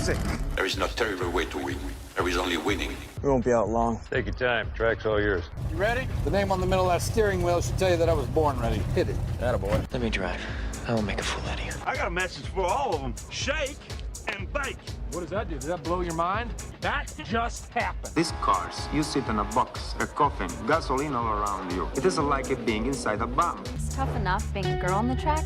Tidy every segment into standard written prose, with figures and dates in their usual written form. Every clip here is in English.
music. There is no terrible way to win. There is only winning. We won't be out long. Take your time. Track's all yours. You ready? The name on the middle of that steering wheel should tell you that I was born ready. Hit it. Attaboy. Let me drive. I won't make a fool out of you. I got a message for all of them. Shake and bake. What does that do? Does that blow your mind? That just happened. These cars, you sit in a box, a coffin, gasoline all around you. It isn't like it being inside a bomb. It's tough enough being a girl on the track.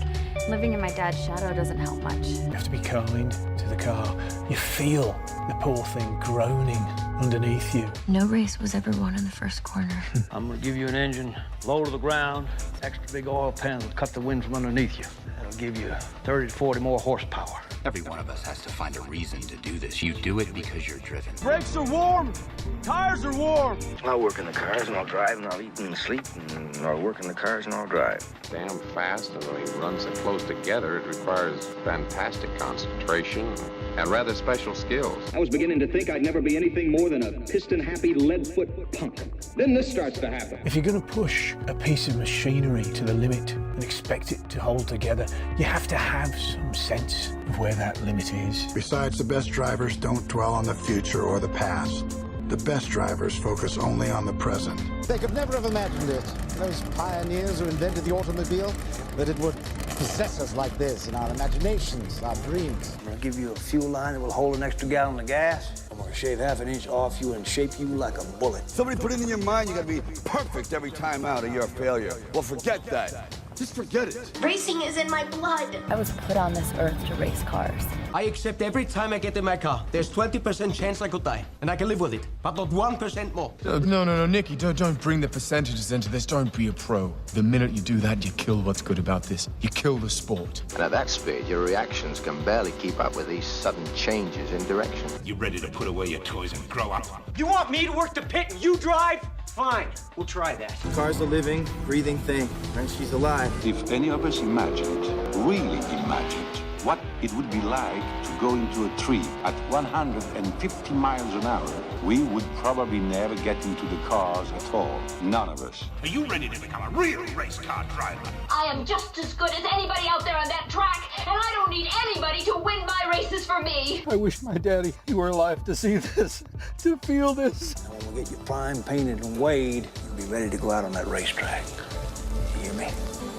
Living in my dad's shadow doesn't help much. You have to be kind to the car. You feel the poor thing groaning underneath you. No race was ever won in the first corner. I'm gonna give you an engine, low to the ground, extra big oil pan will cut the wind from underneath you. That'll give you 30 to 40 more horsepower. Every one of us has to find a reason to do this. You do it because you're driven. Brakes are warm. Tires are warm. I'll work in the cars and I'll drive and I'll eat and sleep and I'll work in the cars and I'll drive. Damn fast, and when he runs it close together, it requires fantastic concentration and rather special skills. I was beginning to think I'd never be anything more than a piston-happy lead-foot punk. Then this starts to happen. If you're going to push a piece of machinery to the limit and expect it to hold together, you have to have some sense of where that limit is. Besides, the best drivers don't dwell on the future or the past. The best drivers focus only on the present. They could never have imagined it, those pioneers who invented the automobile, that it would possess us like this in our imaginations, our dreams. I'm gonna give you a fuel line that will hold an extra gallon of gas. I'm gonna shave half an inch off you and shape you like a bullet. Somebody put it in your mind you gotta be perfect every time out or you're a failure. Well, forget that. Just forget it. Racing is in my blood. I was put on this earth to race cars. I accept every time I get in my car. There's 20% chance I could die, and I can live with it, but not 1% more. No, Nicky, don't bring the percentages into this. Don't be a pro. The minute you do that, you kill what's good about this. You kill the sport. And at that speed, your reactions can barely keep up with these sudden changes in direction. You ready to put away your toys and grow up? You want me to work the pit and you drive? Fine, we'll try that. The car's a living, breathing thing, and she's alive. If any of us imagined, really imagined, what it would be like to go into a tree at 150 miles an hour, we would probably never get into the cars at all. None of us. Are you ready to become a real race car driver? I am just as good as anybody out there on that track, and I don't need anybody to win my races for me. I wish my daddy were alive to see this, to feel this. And when we get you prime, painted, and weighed, you'll be ready to go out on that racetrack. You hear me?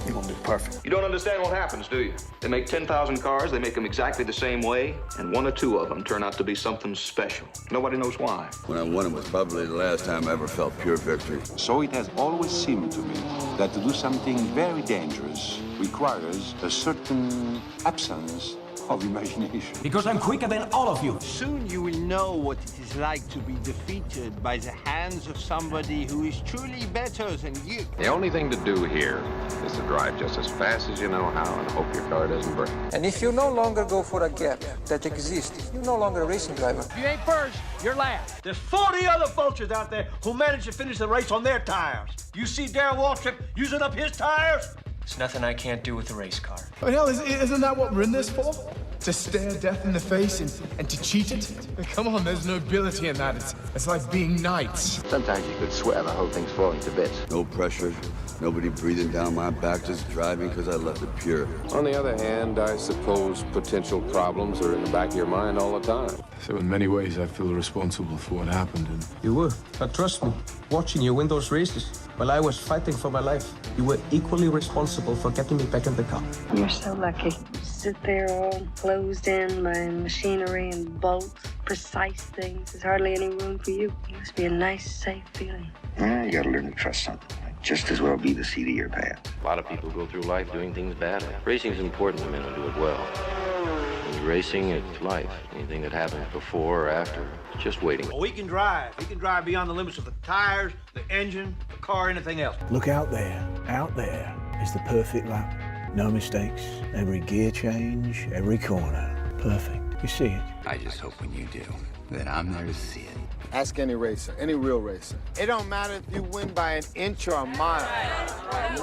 You're gonna be perfect. You don't understand what happens, do you? They make 10,000 cars, they make them exactly the same way, and one or two of them turn out to be something special. Nobody knows why. When I won it was probably the last time I ever felt pure victory. So it has always seemed to me that to do something very dangerous requires a certain absence of imagination. Because I'm quicker than all of you. Soon you will know what it is like to be defeated by the hands of somebody who is truly better than you. The only thing to do here is to drive just as fast as you know how and hope your car doesn't break. And if you no longer go for a gap that exists, you're no longer a racing driver. If you ain't first, you're last. There's 40 other vultures out there who managed to finish the race on their tires. You see Darrell Waltrip using up his tires? There's nothing I can't do with a race car. But hell, isn't that what we're in this for? To stare death in the face and to cheat it? Come on, there's nobility in that. It's like being knights. Sometimes you could swear the whole thing's falling to bits. No pressure, nobody breathing down my back, just driving because I left it pure. On the other hand, I suppose potential problems are in the back of your mind all the time. So in many ways, I feel responsible for what happened. And You were, but trust me, watching you win those races while I was fighting for my life, you were equally responsible for getting me back in the car. You're so lucky. Sit there all closed in by machinery and bolts, precise things. There's hardly any room for you. It must be a nice, safe feeling. You gotta learn to trust something. Might just as well be the seat of your pants. A lot of people go through life doing things badly. Racing's important to men who do it well. When you're racing, it's life. Anything that happens before or after, it's just waiting. We can drive. We can drive beyond the limits of the tires, the engine, the car, anything else. look out there is the perfect lap. No mistakes, every gear change, every corner. Perfect. You see it. I just hope when you do, that I'm there to see it. Ask any racer, any real racer. It don't matter if you win by an inch or a mile.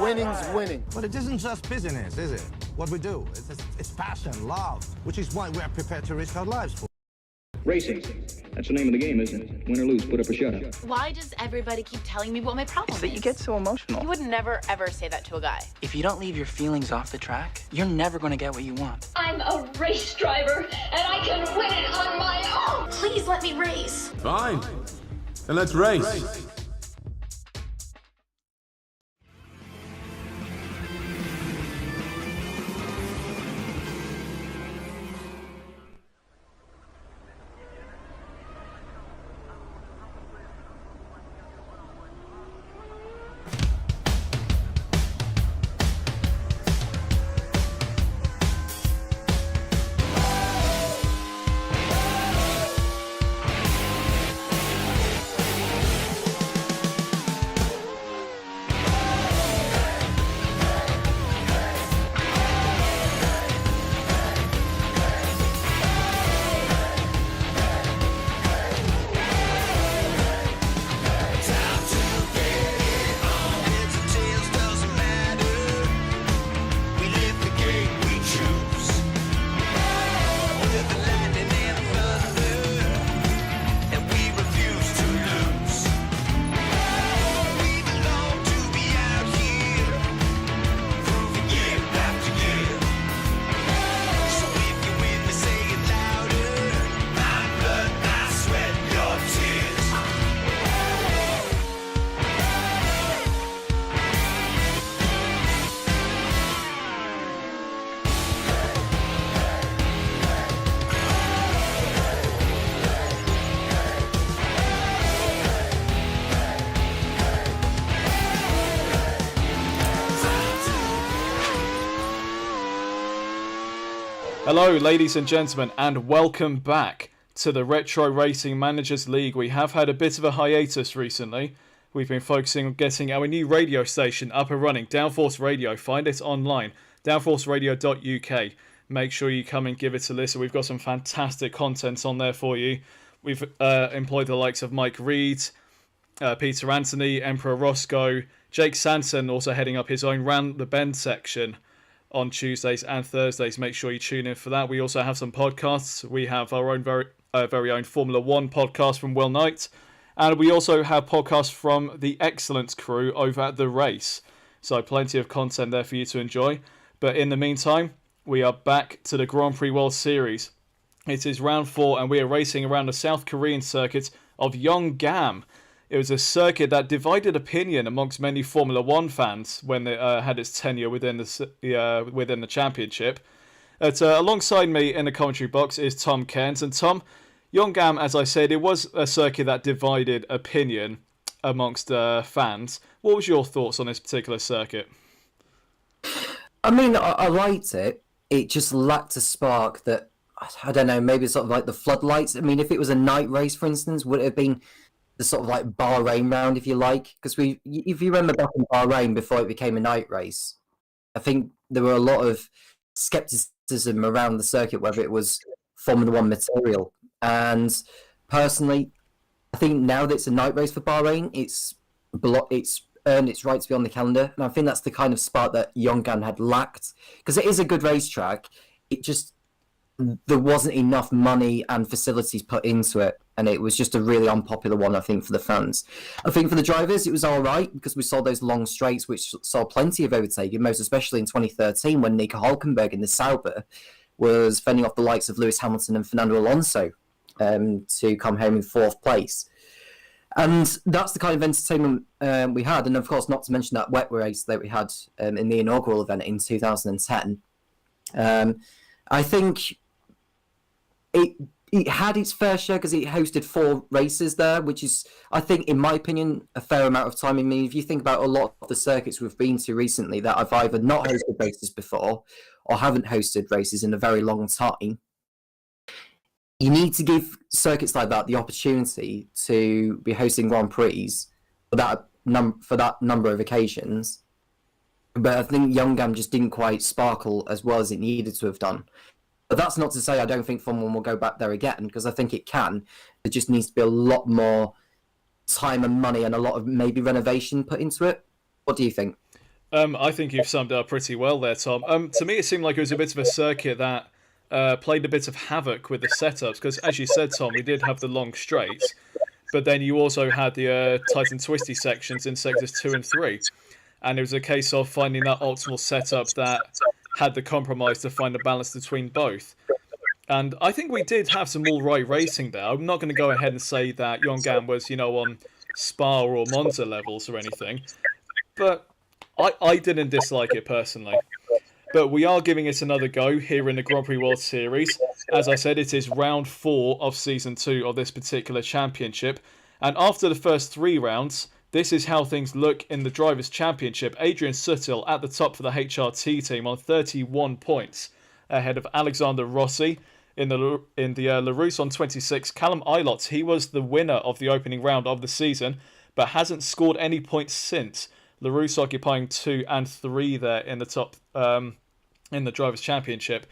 Winning's winning. But it isn't just business, is it? What we do, it's passion, love, which is what we're prepared to risk our lives for. Racing That's the name of the game, isn't it? Win or lose, put up or shut up. Why does everybody keep telling me what my problem is? That you get so emotional. You would never, ever say that to a guy. If you don't leave your feelings off the track, you're never going to get what you want. I'm a race driver, and I can win it on my own. Please let me race. Fine. Then let's race. Hello ladies and gentlemen, and welcome back to the Retro Racing Managers League. We have had a bit of a hiatus recently. We've been focusing on getting our new radio station up and running, Downforce Radio. Find it online, downforceradio.uk. Make sure you come and give it a listen. We've got some fantastic content on there for you. We've employed the likes of Mike Reed, Peter Anthony, Emperor Roscoe, Jake Sanson also heading up his own Round the Bend section on Tuesdays and Thursdays. Make sure you tune in for that. We also have some podcasts. We have our own very own Formula One podcast from Will Knight. And we also have podcasts from the excellent crew over at The Race. So plenty of content there for you to enjoy. But in the meantime, we are back to the Grand Prix World Series. It is round 4 and we are racing around the South Korean circuit of Yeongam. It was a circuit that divided opinion amongst many Formula One fans when it had its tenure within the championship. Alongside me in the commentary box is Tom Cairns. And Tom, Yeongam, as I said, it was a circuit that divided opinion amongst fans. What was your thoughts on this particular circuit? I mean, I liked it. It just lacked a spark that, I don't know, maybe sort of like the floodlights. I mean, if it was a night race, for instance, would it have been the sort of like Bahrain round, if you like? Because if you remember back in Bahrain before it became a night race, I think there were a lot of skepticism around the circuit, whether it was Formula One material. And personally, I think now that it's a night race for Bahrain, it's earned its right to be on the calendar. And I think that's the kind of spark that Yeongam had lacked. Because it is a good racetrack, there wasn't enough money and facilities put into it, and it was just a really unpopular one, I think, for the fans. I think for the drivers, it was all right, because we saw those long straights, which saw plenty of overtaking, most especially in 2013, when Nico Hülkenberg in the Sauber was fending off the likes of Lewis Hamilton and Fernando Alonso to come home in 4th place. And that's the kind of entertainment we had, and of course, not to mention that wet race that we had in the inaugural event in 2010. I think it had its fair share because it hosted 4 races there, which is, I think, in my opinion, a fair amount of time. I mean, if you think about a lot of the circuits we've been to recently that have either not hosted races before or haven't hosted races in a very long time, you need to give circuits like that the opportunity to be hosting Grand Prix for that number of occasions. But I think Yeongam just didn't quite sparkle as well as it needed to have done. But that's not to say I don't think Formula 1 will go back there again, because I think it can. There just needs to be a lot more time and money and a lot of maybe renovation put into it. What do you think? I think you've summed it up pretty well there, Tom. To me, it seemed like it was a bit of a circuit that played a bit of havoc with the setups, because as you said, Tom, we did have the long straights, but then you also had the tight and twisty sections in sectors 2 and 3. And it was a case of finding that optimal setup that had the compromise to find a balance between both. And I think we did have some all right racing there. I'm not going to go ahead and say that Yeongam was, on Spa or Monza levels or anything, but I didn't dislike it personally. But we are giving it another go here in the Grand Prix World Series. As I said, it is round 4 of Season 2 of this particular championship. And after the first 3 rounds, this is how things look in the Drivers' Championship. Adrian Sutil at the top for the HRT team on 31 points, ahead of Alexander Rossi in the LaRousse on 26. Callum Ilott, he was the winner of the opening round of the season, but hasn't scored any points since. LaRousse occupying 2 and 3 there in the top in the Drivers' Championship.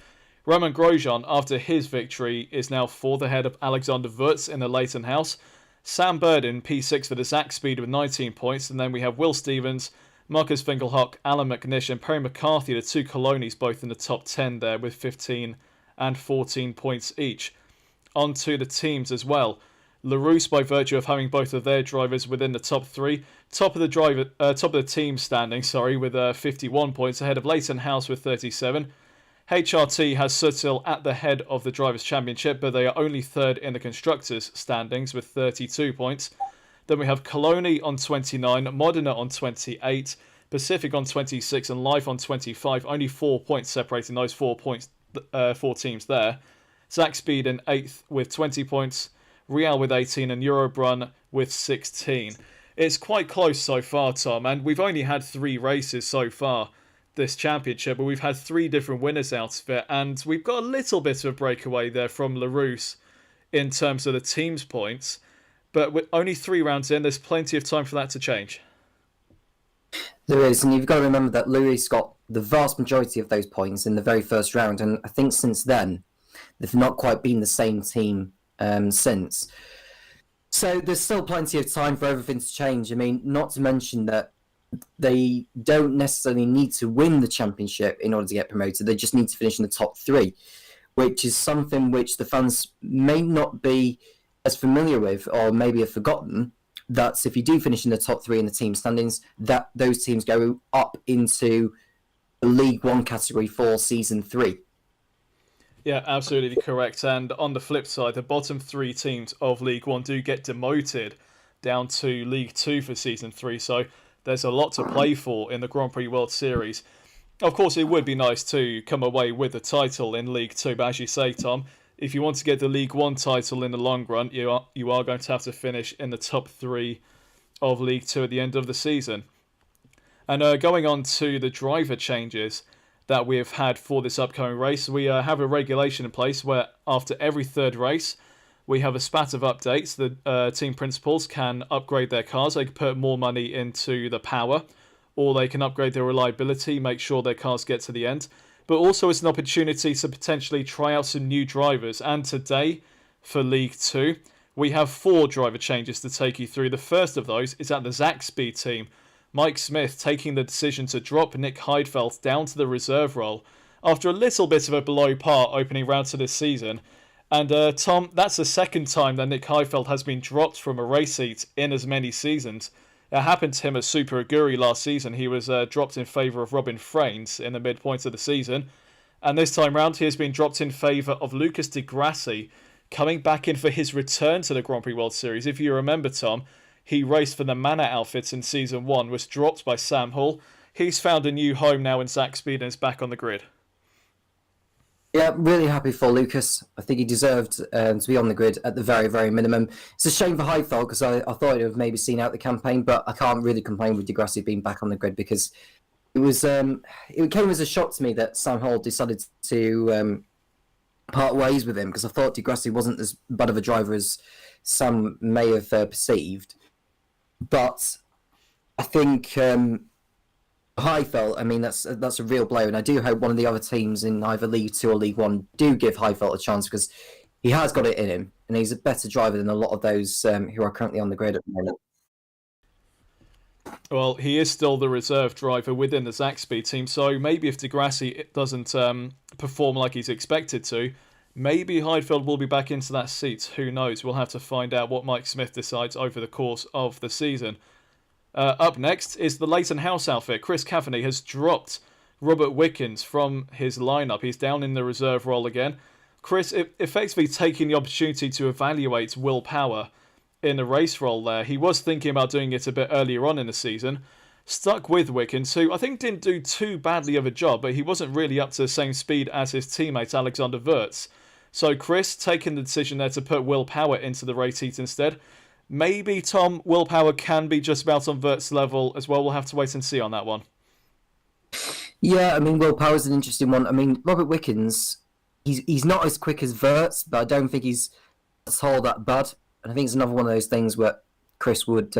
Roman Grosjean, after his victory, is now 4th ahead of Alexander Wurz in the Leighton House. Sam Bird in P6 for the Zach Speed with 19 points. And then we have Will Stevens, Marcus Finkelhock, Alan McNish and Perry McCarthy, the 2 Colonies, both in the top 10 there with 15 and 14 points each. On to the teams as well. LaRousse, by virtue of having both of their drivers within the top 3, top of the team standing, with 51 points, ahead of Leighton House with 37. HRT has Sutil at the head of the Drivers' Championship, but they are only 3rd in the Constructors' standings with 32 points. Then we have Coloni on 29, Modena on 28, Pacific on 26, and Life on 25. Only 4 points separating those 4 teams there. Zach Speed in 8th with 20 points, Real with 18, and Eurobrun with 16. It's quite close so far, Tom, and we've only had 3 races so far this championship, but we've had 3 different winners out of it, and we've got a little bit of a breakaway there from LaRousse in terms of the team's points, but with only 3 rounds in, there's plenty of time for that to change. There is, and you've got to remember that LaRousse got the vast majority of those points in the very first round, and I think since then, they've not quite been the same team since. So there's still plenty of time for everything to change. I mean, not to mention that they don't necessarily need to win the championship in order to get promoted. They just need to finish in the top 3, which is something which the fans may not be as familiar with, or maybe have forgotten, that if you do finish in the top 3 in the team standings, that those teams go up into the League 1 category for Season 3. Yeah, absolutely correct. And on the flip side, the bottom 3 teams of League 1 do get demoted down to League 2 for Season 3. So there's a lot to play for in the Grand Prix World Series. Of course, it would be nice to come away with a title in League 2. But as you say, Tom, if you want to get the League 1 title in the long run, you are going to have to finish in the top 3 of League 2 at the end of the season. And going on to the driver changes that we have had for this upcoming race, we have a regulation in place where after every 3rd race, we have a spat of updates. The team principals can upgrade their cars. They can put more money into the power, or they can upgrade their reliability, make sure their cars get to the end. But also it's an opportunity to potentially try out some new drivers. And today, for League 2, we have 4 driver changes to take you through. The first of those is at the Zach Speed team. Mike Smith taking the decision to drop Nick Heidfeld down to the reserve role after a little bit of a below par opening round to this season. And Tom, that's the second time that Nick Heidfeld has been dropped from a race seat in as many seasons. It happened to him at Super Aguri last season. He was dropped in favour of Robin Frains in the midpoint of the season. And this time round, he has been dropped in favour of Lucas Di Grassi, coming back in for his return to the Grand Prix World Series. If you remember, Tom, he raced for the Manor outfits in Season 1, was dropped by Sam Hall. He's found a new home now in Zach Speed and is back on the grid. Yeah, really happy for Lucas. I think he deserved to be on the grid at the very, very minimum. It's a shame for Heidfeld because I thought he'd have maybe seen out the campaign, but I can't really complain with Di Grassi being back on the grid because it came as a shock to me that Sam Hall decided to part ways with him because I thought Di Grassi wasn't as bad of a driver as Sam may have perceived. But I think Heidfeld, I mean, that's a real blow, and I do hope one of the other teams in either League 2 or League 1 do give Heidfeld a chance because he has got it in him, and he's a better driver than a lot of those who are currently on the grid at the moment. Well, he is still the reserve driver within the Zaxby team, so maybe if Degrassi doesn't perform like he's expected to, maybe Heidfeld will be back into that seat. Who knows? We'll have to find out what Mike Smith decides over the course of the season. Up next is the Leighton House outfit. Chris Cavani has dropped Robert Wickens from his lineup. He's down in the reserve role again. Chris effectively taking the opportunity to evaluate Will Power in a race role there. He was thinking about doing it a bit earlier on in the season. Stuck with Wickens, who I think didn't do too badly of a job, but he wasn't really up to the same speed as his teammate Alexander Wirtz. So Chris taking the decision there to put Will Power into the race heat instead. Maybe, Tom, Will Power can be just about on Wirtz's level as well. We'll have to wait and see on that one. Yeah, I mean, Will Power's an interesting one. I mean, Robert Wickens, he's not as quick as Wirtz, but I don't think he's all that bad. And I think it's another one of those things where Chris would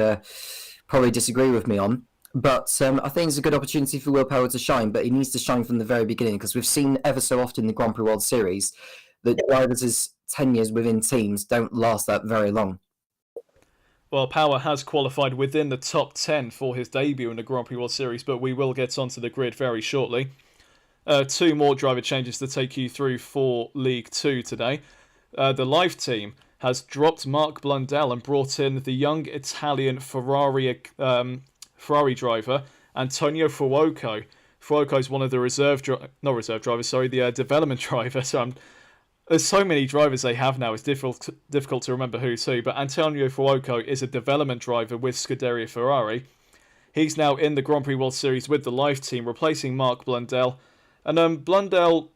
probably disagree with me on. But I think it's a good opportunity for Will Power to shine, but he needs to shine from the very beginning, because we've seen ever so often in the Grand Prix World Series that drivers' tenures within teams don't last that very long. Well, Power has qualified within the top 10 for his debut in the Grand Prix World Series, but we will get onto the grid very shortly. 2 more driver changes to take you through for League 2 today. The live team has dropped Mark Blundell and brought in the young Italian Ferrari driver, Antonio Fuoco. Fuoco is one of the the development drivers. So there's so many drivers they have now, it's difficult to remember who's who, but Antonio Fuoco is a development driver with Scuderia Ferrari. He's now in the Grand Prix World Series with the live team, replacing Mark Blundell. And Blundell,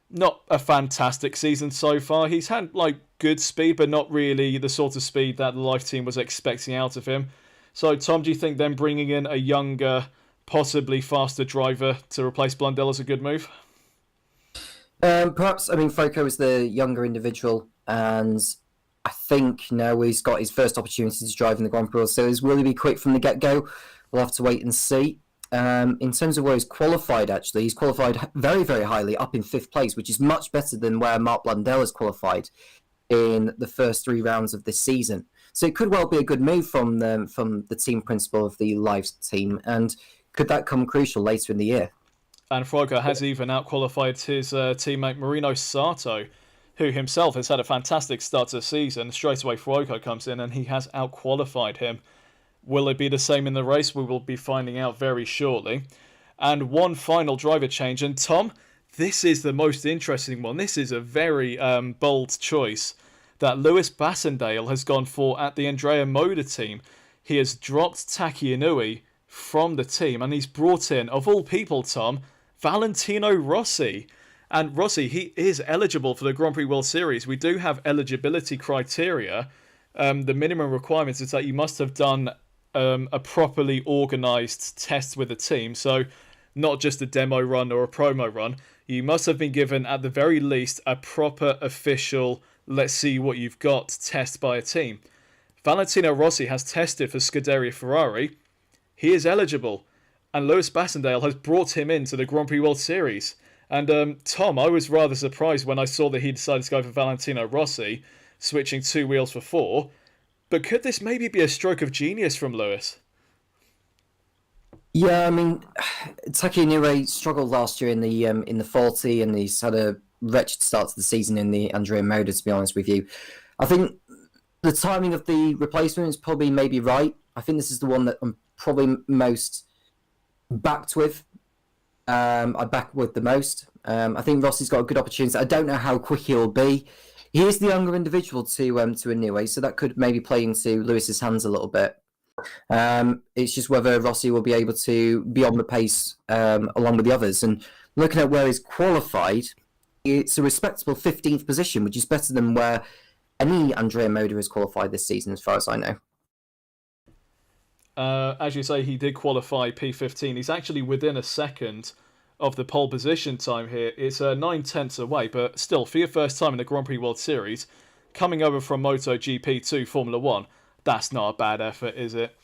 not a fantastic season so far. He's had good speed, but not really the sort of speed that the live team was expecting out of him. So, Tom, do you think them bringing in a younger, possibly faster driver to replace Blundell is a good move? Perhaps. I mean, Fuoco is the younger individual, and I think now he's got his first opportunity to drive in the Grand Prix World Series. Will he be quick from the get-go? We'll have to wait and see. In terms of where he's qualified, actually, he's qualified very, very highly, up in 5th place, which is much better than where Mark Blundell has qualified in the first 3 rounds of this season. So it could well be a good move from the team principal of the live team, and could that come crucial later in the year? And Fuoco has even outqualified his teammate Marino Sato, who himself has had a fantastic start to the season. Straight away, Fuoco comes in and he has outqualified him. Will it be the same in the race? We will be finding out very shortly. And one final driver change. And Tom, this is the most interesting one. This is a very bold choice that Lewis Bassendale has gone for at the Andrea Moda team. He has dropped Taki Inui from the team, and he's brought in, of all people, Tom, Valentino Rossi. And Rossi, he is eligible for the Grand Prix World Series. We do have eligibility criteria. The minimum requirements is that you must have done a properly organised test with the team. So not just a demo run or a promo run. You must have been given, at the very least, a proper official, let's see what you've got, test by a team. Valentino Rossi has tested for Scuderia Ferrari. He is eligible. And Lewis Bassendale has brought him into the Grand Prix World Series. And Tom, I was rather surprised when I saw that he decided to go for Valentino Rossi, switching 2 wheels for 4. But could this maybe be a stroke of genius from Lewis? Yeah, I mean, Taki Inui struggled last year in the 40, and he's had a wretched start to the season in the Andrea Moda, to be honest with you. I think the timing of the replacement is probably maybe right. I think this is the one that I'm probably most backed with. I back with the most. I think Rossi's got a good opportunity. I don't know how quick he'll be. He is the younger individual to Inui, so that could maybe play into Lewis's hands a little bit. It's just whether Rossi will be able to be on the pace along with the others. And looking at where he's qualified, it's a respectable 15th position, which is better than where any Andrea Moda has qualified this season, as far as I know. As you say, he did qualify P15. He's actually within a second of the pole position time here. It's 9/10 away, but still, for your first time in the Grand Prix World Series, coming over from MotoGP to Formula 1, that's not a bad effort, is it?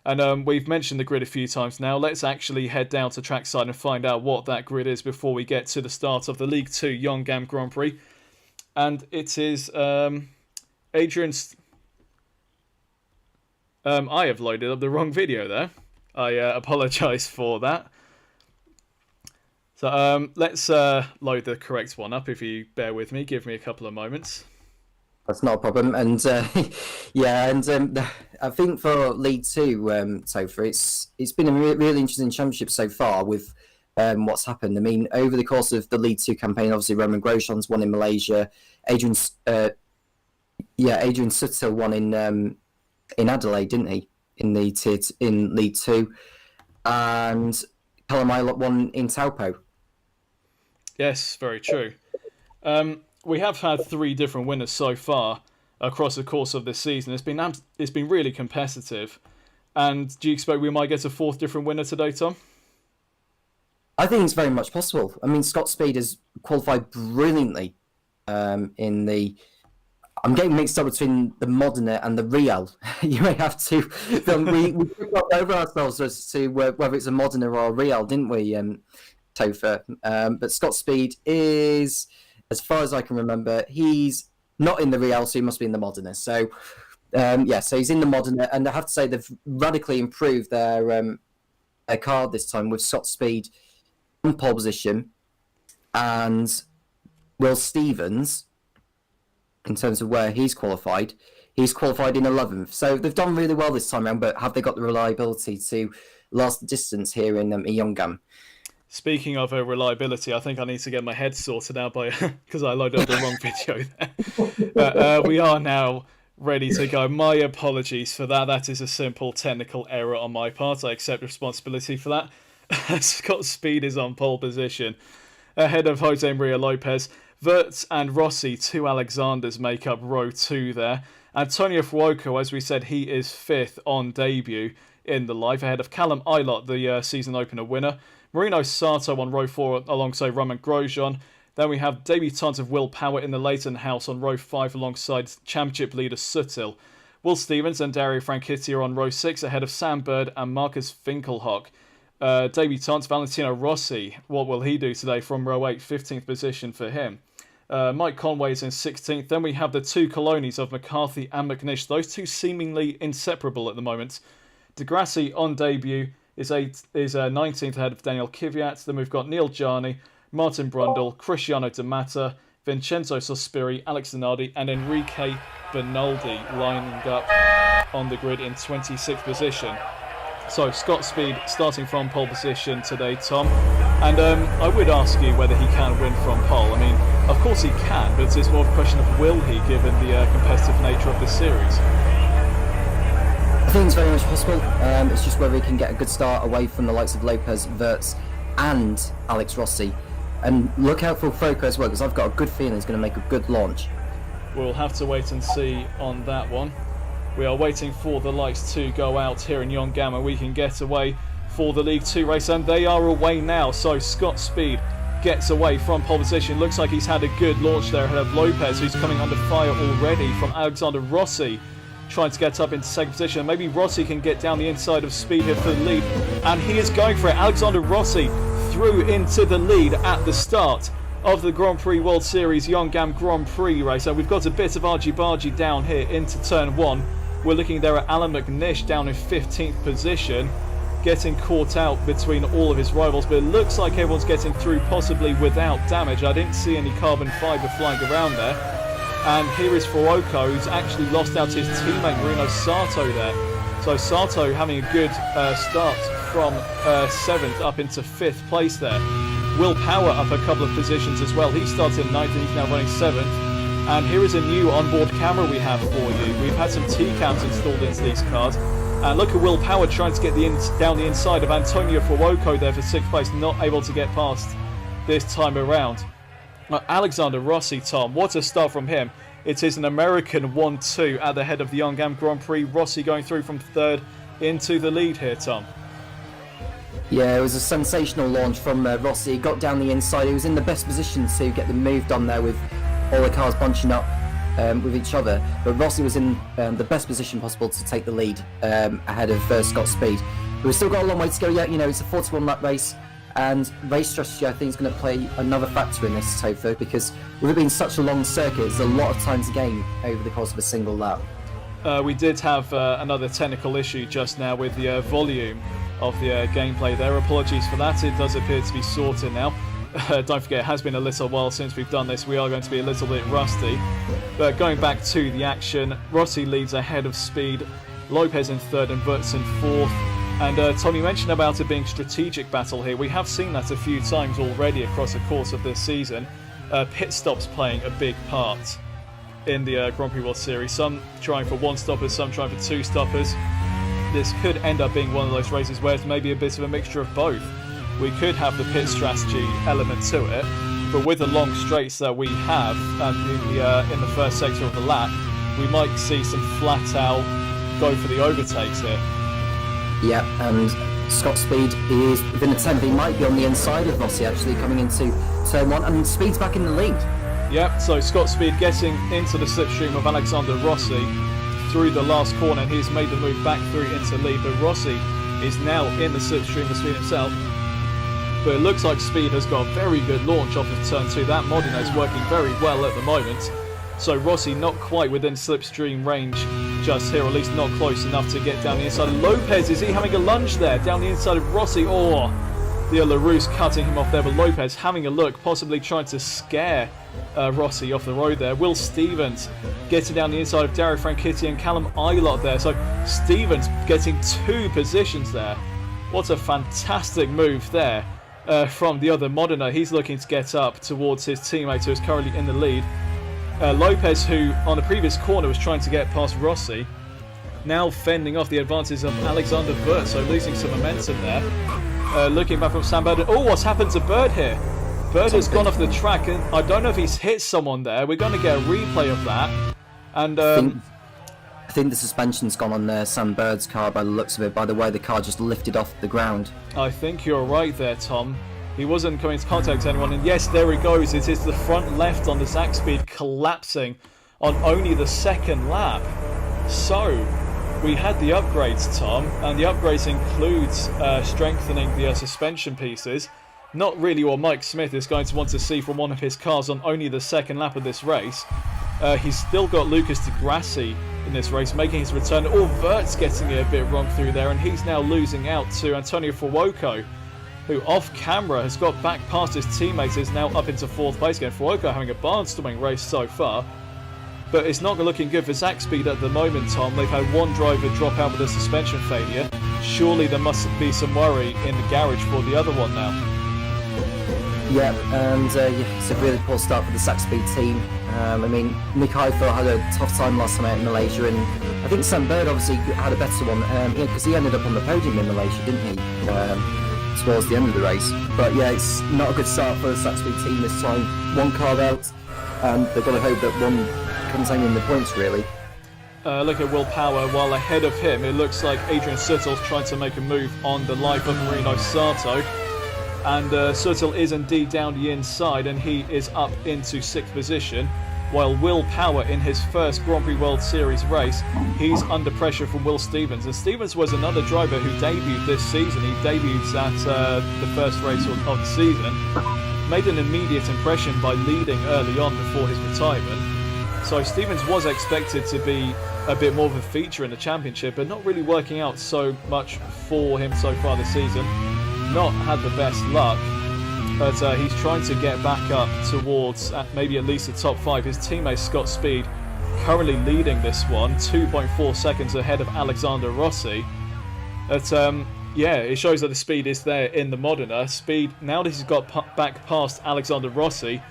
And we've mentioned the grid a few times now. Let's actually head down to trackside and find out what that grid is before we get to the start of the League 2 Yeongam Grand Prix. And it is Adrian's... I have loaded up the wrong video there. I apologise for that. So let's load the correct one up, if you bear with me. Give me a couple of moments. That's not a problem. And I think for League Two, Topher, it's been a really interesting championship so far with what's happened. I mean, over the course of the League Two campaign, obviously Roman Grosjean's won in Malaysia. Adrian Sutter won in Adelaide, didn't he? In League Two, and Callum Ilott won in Taupo. Yes, very true. We have had 3 different winners so far across the course of this season. It's been really competitive. And do you expect we might get a 4th different winner today, Tom? I think it's very much possible. I mean, Scott Speed has qualified brilliantly in the... I'm getting mixed up between the Modena and the Real. You may have to... we got over ourselves as to whether it's a Modena or a Real, didn't we, Topher? But Scott Speed is, as far as I can remember, he's not in the Real, so he must be in the Modena. So, so he's in the Modena, and I have to say they've radically improved their car this time with Scott Speed in pole position and Will Stevens, in terms of where he's qualified in 11th. So they've done really well this time around, but have they got the reliability to last the distance here in Yeongam? Speaking of reliability, I think I need to get my head sorted out because I loaded up the wrong video there. But we are now ready to go. My apologies for that. That is a simple technical error on my part. I accept responsibility for that. Scott Speed is on pole position ahead of Jose Maria Lopez. Wirtz and Rossi, 2 Alexanders, make up row 2 there. Antonio Fuoco, as we said, he is 5th on debut in the live, ahead of Callum Ilott, the season opener winner. Marino Sato on row 4 alongside Roman Grosjean. Then we have debutant of Will Power in the Leighton House on row 5 alongside championship leader Suttil. Will Stevens and Dario Franchitti are on row 6 ahead of Sam Bird and Marcus Finkelhock. Debutant Valentino Rossi, what will he do today from row 8, 15th position for him. Mike Conway is in 16th. Then we have the 2 Colonis of McCarthy and McNish. Those 2 seemingly inseparable at the moment. Degrassi on debut is 19th ahead of Daniel Kvyat. Then we've got Neil Jarni, Martin Brundle, Cristiano De Matta, Vincenzo Sospiri, Alex Zanardi and Enrique Bernaldi lining up on the grid in 26th position. So Scott Speed starting from pole position today, Tom. And I would ask you whether he can win from pole. I mean, of course he can, but it's more of a question of will he, given the competitive nature of this series. I think it's very much possible. It's just whether he can get a good start away from the likes of Lopez, Wirtz and Alex Rossi. And look out for Foco as well, because I've got a good feeling he's going to make a good launch. We'll have to wait and see on that one. We are waiting for the lights to go out here in Yeongam and we can get away for the League 2 race, and they are away now. So Scott Speed gets away from pole position. Looks like he's had a good launch there ahead of Lopez, who's coming under fire already from Alexander Rossi, trying to get up into 2nd position. Maybe Rossi can get down the inside of Speed here for the lead, and he is going for it. Alexander Rossi through into the lead at the start of the Grand Prix World Series Yeongam Grand Prix race. And we've got a bit of argy-bargy down here into turn 1. We're looking there at Alan McNish down in 15th position, getting caught out between all of his rivals, but it looks like everyone's getting through possibly without damage. I didn't see any carbon fibre flying around there. And here is Fuoco, who's actually lost out his teammate Marino Sato there. So Sato having a good start from 7th up into 5th place there. Will Power up a couple of positions as well. He started 9th and he's now running 7th. And here is a new onboard camera we have for you. We've had some T-cams installed into these cars. And look at Will Power trying to get down the inside of Antonio Fuoco there for 6th place, not able to get past this time around. Alexander Rossi, Tom, what a start from him. It is an American 1-2 at the head of the Yeongam Grand Prix. Rossi going through from 3rd into the lead here, Tom. Yeah, it was a sensational launch from Rossi. He got down the inside. He was in the best position to get the move done there with all the cars bunching up with each other. But Rossi was in the best position possible to take the lead ahead of Scott Speed. But we've still got a long way to go yet. You know, it's a 41 lap race. And race strategy, I think, is going to play another factor in this, Topher, because with it being such a long circuit, there's a lot of time to gain over the course of a single lap. We did have another technical issue just now with the volume of the gameplay there. Apologies for that. It does appear to be sorted now. Don't forget, it has been a little while since we've done this. We are going to be a little bit rusty. But going back to the action, Rossi leads ahead of Speed, Lopez in third and Wirtz in fourth. And Tom, you mentioned about it being strategic battle here. We have seen that a few times already across the course of this season. Pit stops playing a big part in the Grand Prix World Series. Some trying for one stoppers, some trying for two stoppers. This could end up being one of those races where it's maybe a bit of a mixture of both. We could have the pit strategy element to it, but with the long straights that we have in the first sector of the lap, we might see some flat out go for the overtakes here. Yeah, and Scott Speed is within a tenth. He might be on the inside of Rossi actually coming into turn one, and Speed's back in the lead. Yep, so Scott Speed getting into the slipstream of Alexander Rossi through the last corner, and he's made the move back through into lead, but Rossi is now in the slipstream of Speed himself. But it looks like Speed has got a very good launch off of turn 2. That Modena is working very well at the moment. So Rossi not quite within slipstream range just here, or at least not close enough to get down the inside. Lopez, is he having a lunge there? Down the inside of Rossi, or the LaRousse cutting him off there, but Lopez having a look, possibly trying to scare Rossi off the road there. Will Stevens getting down the inside of Dario Franchitti and Callum Eilert there. So Stevens getting 2 positions there. What a fantastic move there from the other Modena. He's looking to get up towards his teammate who is currently in the lead. Lopez, who on a previous corner was trying to get past Rossi, now fending off the advances of Alexander Wirtz, so losing some momentum there. Looking back from Sam Bird. Oh, what's happened to Bird here? Bird has gone off the track, and I don't know if he's hit someone there. We're going to get a replay of that. And I think the suspension's gone on Sam Bird's car by the looks of it, by the way the car just lifted off the ground. I think you're right there, Tom. He wasn't coming into contact with anyone, and yes, there he goes. It is the front left on the Zach Speed collapsing on only the second lap. So, we had the upgrades, Tom, and the upgrades includes strengthening the suspension pieces. Not really what Mike Smith is going to want to see from one of his cars on only the second lap of this race. He's still got Lucas Di Grassi in this race, making his return. Oh, Wirtz getting it a bit wrong through there, and he's now losing out to Antonio Fuoco, who off camera has got back past his teammates, is now up into 4th place again. Fuoco having a barnstorming race so far, but it's not looking good for Zach Speed at the moment, Tom. They've had one driver drop out with a suspension failure. Surely there must be some worry in the garage for the other one now. Yeah, and it's a really poor start for the Zach Speed team. I mean, Nick Heifel had a tough time last time out in Malaysia, and I think Sam Bird obviously had a better one, because he ended up on the podium in Malaysia, didn't he? Towards the end of the race. But yeah, it's not a good start for the Zach Speed team this time. One car out, and they've got to hope that one comes home in the points, really. Look at Will Power, while ahead of him, it looks like Adrian Suttel's trying to make a move on the life of Marino Sato. And Suttel is indeed down the inside, and he is up into 6th position, while Will Power in his first Grand Prix World Series race, he's under pressure from Will Stevens. And Stevens was another driver who debuted this season. He debuted at the first race of the season, made an immediate impression by leading early on before his retirement. So Stevens was expected to be a bit more of a feature in the championship, but not really working out so much for him so far this season. Not had the best luck, but he's trying to get back up towards maybe at least the top 5. His teammate Scott Speed currently leading this one, 2.4 seconds ahead of Alexander Rossi. But yeah, it shows that the speed is there in the Modena. Speed, now that he's got back past Alexander Rossi,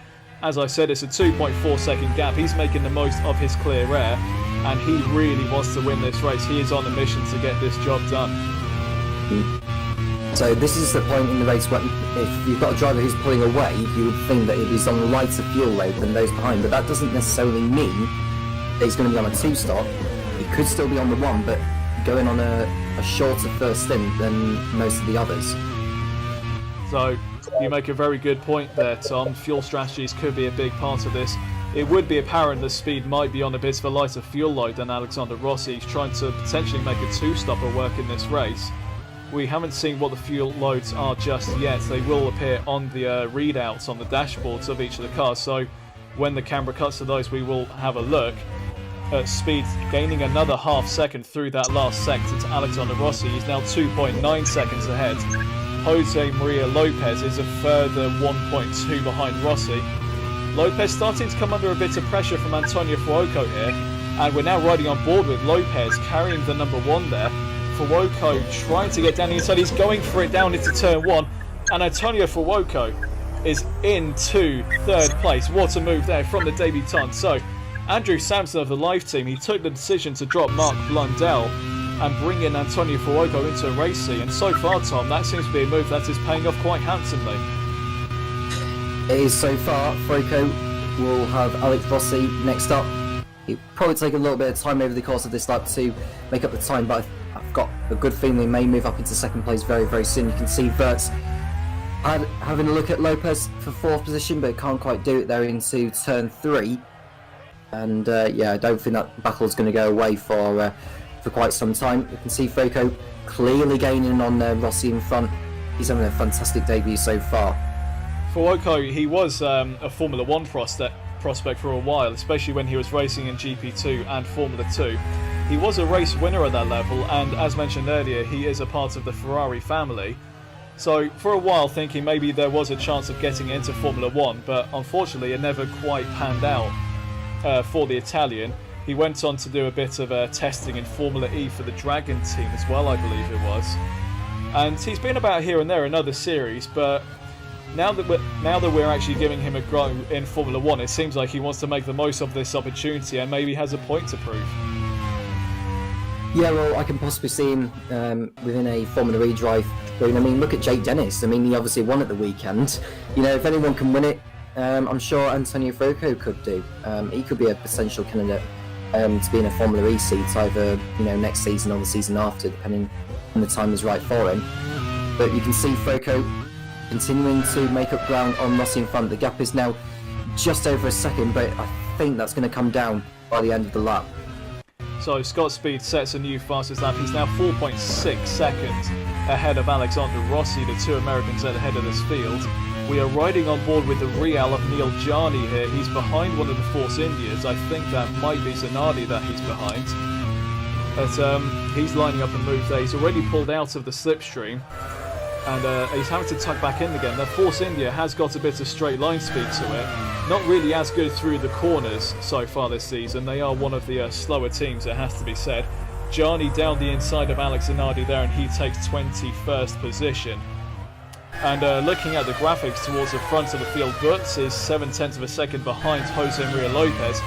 as I said, it's a 2.4 second gap. He's making the most of his clear air, and he really wants to win this race. He is on a mission to get this job done. So this is the point in the race where if you've got a driver who's pulling away, you would think that he's on a lighter fuel load than those behind, but that doesn't necessarily mean that he's going to be on a 2-stop. He could still be on the 1, but going on a shorter first stint than most of the others. So you make a very good point there, Tom. Fuel strategies could be a big part of this. It would be apparent that Speed might be on a bit of a lighter fuel load than Alexander Rossi. He's trying to potentially make a 2-stopper work in this race. We haven't seen what the fuel loads are just yet. They will appear on the readouts on the dashboards of each of the cars. So when the camera cuts to those, we will have a look. speed, gaining another half second through that last sector to Alexander Rossi. He's now 2.9 seconds ahead. Jose Maria Lopez is a further 1.2 behind Rossi. Lopez starting to come under a bit of pressure from Antonio Fuoco here, and we're now riding on board with Lopez carrying the number 1 there. Fuoco trying to get down the inside, he's going for it down into turn 1, and Antonio Fuoco is into 3rd place. What a move there from the debutant. So Andrew Sampson of the Live team, he took the decision to drop Mark Blundell and bring in Antonio Fuoco into a race C, and so far, Tom, that seems to be a move that is paying off quite handsomely. It is so far. Fuoco will have Alex Rossi next up. It'll probably take a little bit of time over the course of this lap to make up the time, but I've got a good feeling he may move up into 2nd place very, very soon. You can see Verts having a look at Lopez for 4th position, but can't quite do it there into turn 3. And yeah, I don't think that battle is going to go away for quite some time. You can see Fuoco clearly gaining on Rossi in front. He's having a fantastic debut so far. Fuoco, he was a Formula 1 prospect for a while, especially when he was racing in GP2 and Formula 2. He was a race winner at that level, and as mentioned earlier, he is a part of the Ferrari family. So for a while thinking maybe there was a chance of getting into Formula 1, but unfortunately it never quite panned out for the Italian. He went on to do a bit of testing in Formula E for the Dragon team as well, I believe it was. And he's been about here and there in other series, but now that we're actually giving him a go in Formula 1, it seems like he wants to make the most of this opportunity and maybe has a point to prove. Yeah, well, I can possibly see him within a Formula E drive. I mean, look at Jake Dennis. I mean, he obviously won at the weekend. You know, if anyone can win it, I'm sure Antonio Fuoco could do. He could be a potential candidate to be in a Formula E seat either, you know, next season or the season after, depending when the time is right for him. But you can see Fuoco continuing to make up ground on Rossi in front. The gap is now just over a second, but I think that's going to come down by the end of the lap. So Scott Speed sets a new fastest lap. He's now 4.6 seconds ahead of Alexander Rossi, the 2 Americans at the head of this field. We are riding on board with the Real of Neil Jarni here. He's behind one of the Force Indias. I think that might be Zanardi that he's behind. But he's lining up a move there. He's already pulled out of the slipstream, and he's having to tuck back in again. The Force India has got a bit of straight line speed to it. Not really as good through the corners so far this season. They are one of the slower teams, it has to be said. Jarni down the inside of Alex Zanardi there, and he takes 21st position. And looking at the graphics towards the front of the field, Butz is 0.7 of a second behind Jose Maria Lopez.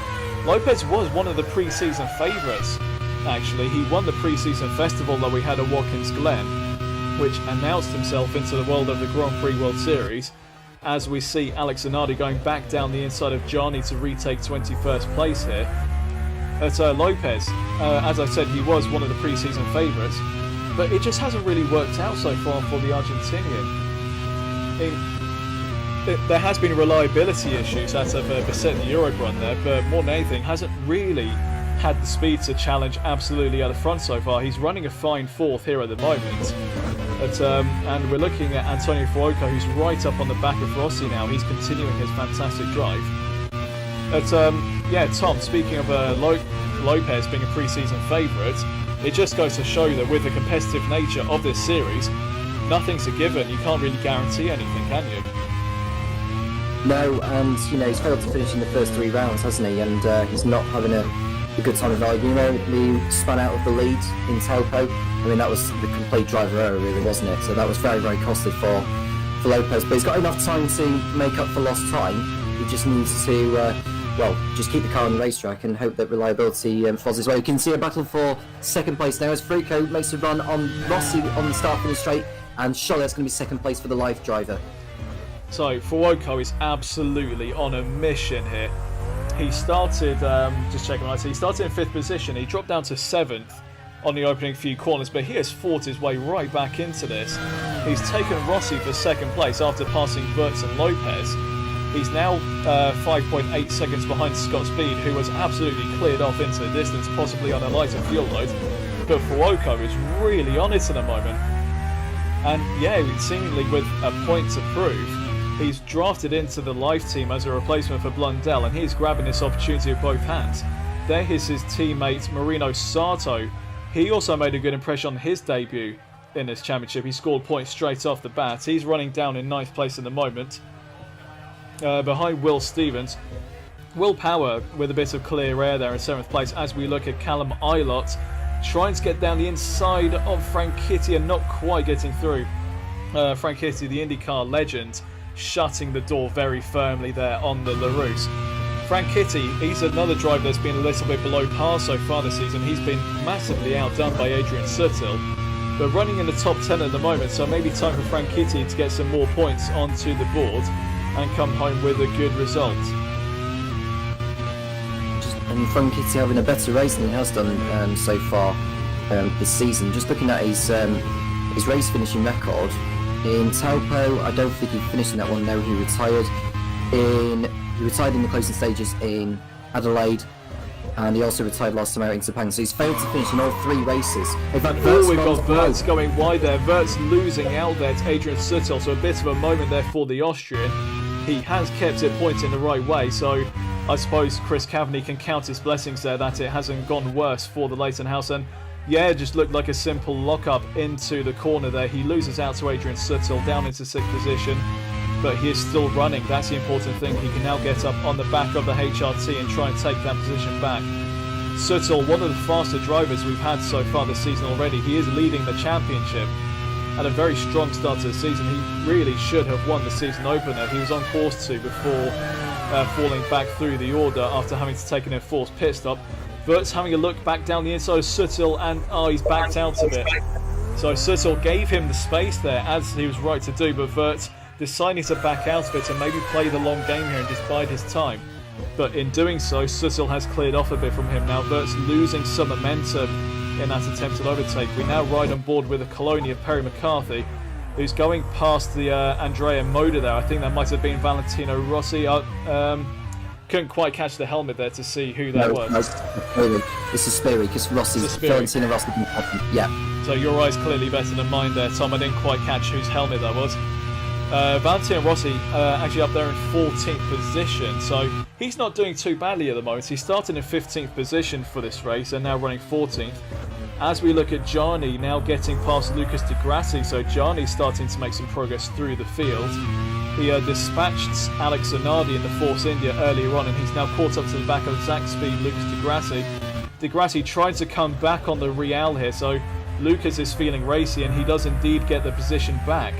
Lopez was one of the pre-season favourites, actually. He won the pre-season festival that we had at Watkins Glen, which announced himself into the world of the Grand Prix World Series, as we see Alex Zanardi going back down the inside of Jarni to retake 21st place here. But Lopez, as I said, he was one of the pre-season favourites, but it just hasn't really worked out so far for the Argentinian. There has been reliability issues that have beset the Europe run there, but more than anything, hasn't really had the speed to challenge absolutely at the front so far. He's running a fine 4th here at the moment. But, and we're looking at Antonio Fuoco, who's right up on the back of Rossi now. He's continuing his fantastic drive. But yeah, Tom, speaking of Lopez being a pre-season favourite, it just goes to show that with the competitive nature of this series, nothing's a given. You can't really guarantee anything, can you? No, and you know, he's failed to finish in the first 3 rounds, hasn't he? And he's not having a good time of it. You know, he spun out of the lead in Taupo. I mean, that was the complete driver error, really, wasn't it? So that was very, very costly for Lopez. But he's got enough time to make up for lost time. He just needs to, well, just keep the car on the racetrack and hope that reliability falls his way. You can see a battle for 2nd place now as Fuoco makes a run on Rossi on the start finish straight, and surely that's going to be 2nd place for the live driver. So Fuoco is absolutely on a mission here. He started, just checking right, so he started in 5th position. He dropped down to 7th on the opening few corners, but he has fought his way right back into this. He's taken Rossi for 2nd place after passing Verts and Lopez. He's now 5.8 seconds behind Scott Speed, who was absolutely cleared off into the distance, possibly on a lighter fuel load. But Fuoco is really on it at the moment. And yeah, seemingly with a point to prove, he's drafted into the live team as a replacement for Blundell, and he's grabbing this opportunity with both hands. there is his teammate Marino Sato. He also made a good impression on his debut in this championship. He scored points straight off the bat. He's running down in 9th place at the moment, behind Will Stevens. Will Power with a bit of clear air there in 7th place, as we look at Callum Ilott trying to get down the inside of Frank Kitty and not quite getting through. Frank Kitty, the IndyCar legend, shutting the door very firmly there on the LaRousse. Frank Kitty, he's another driver that's been a little bit below par so far this season. He's been massively outdone by Adrian Sutil, but running in the top 10 at the moment, so maybe time for Frank Kitty to get some more points onto the board and come home with a good result. And Frank Kitty having a better race than he has done so far this season. Just looking at his race finishing record, in Taupo, I don't think he finished in that one. No, he retired in the closing stages in Adelaide, and he also retired last time out in Sepang. So he's failed to finish in all 3 races. In fact, we've got Wirtz going wide there. Wirtz losing out there to Adrian Sutil, so a bit of a moment there for the Austrian. He has kept it pointing the right way, so I suppose Chris Caveney can count his blessings there that it hasn't gone worse for the Leighton House. And yeah, it just looked like a simple lock-up into the corner there. He loses out to Adrian Sutil down into 6th position, but he is still running. That's the important thing. He can now get up on the back of the HRT and try and take that position back. Sutil, one of the faster drivers we've had so far this season already. He is leading the championship. Had a very strong start to the season. He really should have won the season opener. He was on course to before falling back through the order after having to take an enforced pit stop. Wirtz having a look back down the inside of Sutil, and he's backed out a bit. So Sutil gave him the space there, as he was right to do, but Wirtz deciding to back out of it and maybe play the long game here and just bide his time. But in doing so, Sutil has cleared off a bit from him now. Wirtz losing some momentum in that attempted overtake. We now ride on board with a Colonia Perry McCarthy, who's going past the Andrea Moda there. I think that might have been Valentino Rossi. Couldn't quite catch the helmet there to see who that was. No, it's a Sperry, because Valentino Rossi didn't happen. Yeah. So your eye's clearly better than mine there, Tom. I didn't quite catch whose helmet that was. Valentino Rossi actually up there in 14th position, so he's not doing too badly at the moment. He started in 15th position for this race and now running 14th. As we look at Gianni now getting past Lucas Di Grassi, so Gianni's starting to make some progress through the field. He dispatched Alex Zanardi in the Force India earlier on, and he's now caught up to the back of Zach Speed, Lucas Di Grassi. Di Grassi trying to come back on the Real here, so Lucas is feeling racy and he does indeed get the position back.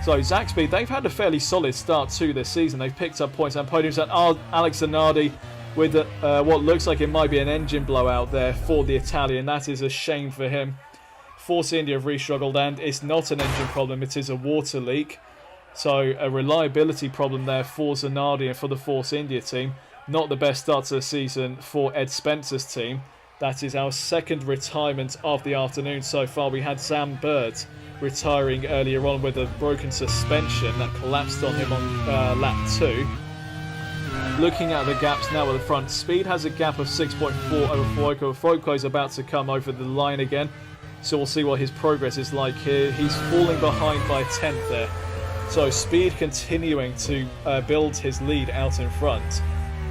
So Zach Speed, they've had a fairly solid start to this season. They've picked up points and podiums, and Alex Zanardi with what looks like it might be an engine blowout there for the Italian. That is a shame for him. Force India have re-struggled, and it's not an engine problem, it is a water leak. So a reliability problem there for Zanardi and for the Force India team. Not the best start to the season for Ed Spencer's team. That is our second retirement of the afternoon so far. We had Sam Bird retiring earlier on with a broken suspension that collapsed on him on lap 2. Looking at the gaps now at the front, Speed has a gap of 6.4 over Fuoco. Fuoco is about to come over the line again, so we'll see what his progress is like here. He's falling behind by a tenth there. So Speed continuing to build his lead out in front.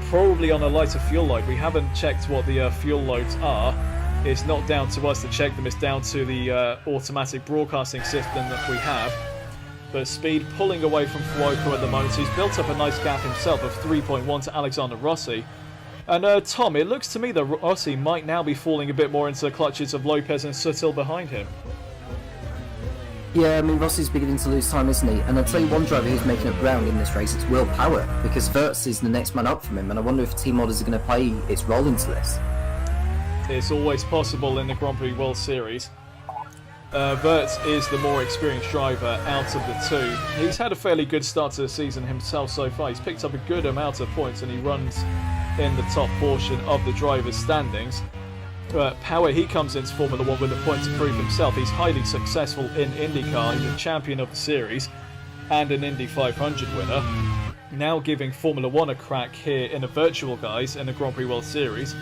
Probably on a lighter fuel load. We haven't checked what the fuel loads are. It's not down to us to check them, it's down to the automatic broadcasting system that we have. But Speed pulling away from Fuoco at the moment. He's built up a nice gap himself of 3.1 to Alexander Rossi. And Tom, it looks to me that Rossi might now be falling a bit more into the clutches of Lopez and Sutil behind him. Yeah, I mean, Rossi's beginning to lose time, isn't he? And I'll tell you one driver who's making up ground in this race, it's Will Power, because Wirtz is the next man up from him, and I wonder if Team Orders are going to play its role into this. It's always possible in the Grand Prix World Series. Wirtz is the more experienced driver out of the two. He's had a fairly good start to the season himself so far. He's picked up a good amount of points and he runs in the top portion of the drivers' standings. Power, he comes into Formula 1 with a point to prove himself. He's highly successful in IndyCar. He's a champion of the series and an Indy 500 winner. Now giving Formula 1 a crack here in a virtual guise in the Grand Prix World Series.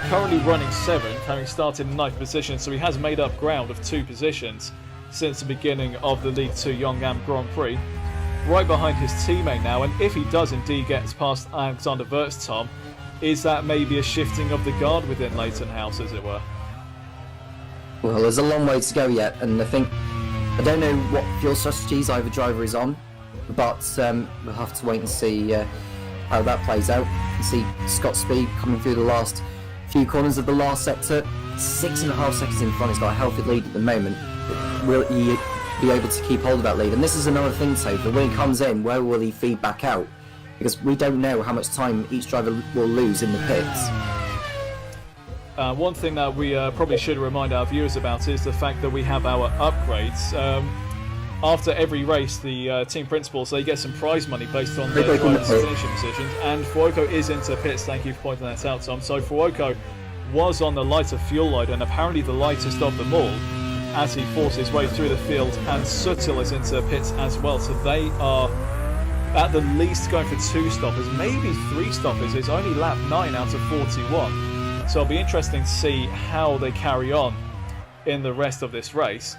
Currently running 7th, having started in 9th position, so he has made up ground of 2 positions since the beginning of the League 2 Yeongam Grand Prix. Right behind his teammate now, and if he does indeed get past Alexander Wirtz, Tom, is that maybe a shifting of the guard within Leighton House, as it were? Well, there's a long way to go yet, and I don't know what fuel strategies either driver is on, but we'll have to wait and see how that plays out. You see Scott Speed coming through the last few corners of the last sector, 6.5 seconds in front. He's got a healthy lead at the moment. Will he be able to keep hold of that lead? And this is another thing, Topher, when he comes in, where will he feed back out? Because we don't know how much time each driver will lose in the pits. One thing that we probably should remind our viewers about is the fact that we have our upgrades. After every race, the team principals, they get some prize money based on their drivers' finishing decisions, and Fuoco is into pits. Thank you for pointing that out, Tom. So Fuoco was on the lighter fuel load, and apparently the lightest of them all, as he forces his way through the field, and Sutil is into pits as well. So they are at the least going for 2 stoppers, maybe 3 stoppers. It's only lap 9 out of 41. So it'll be interesting to see how they carry on in the rest of this race.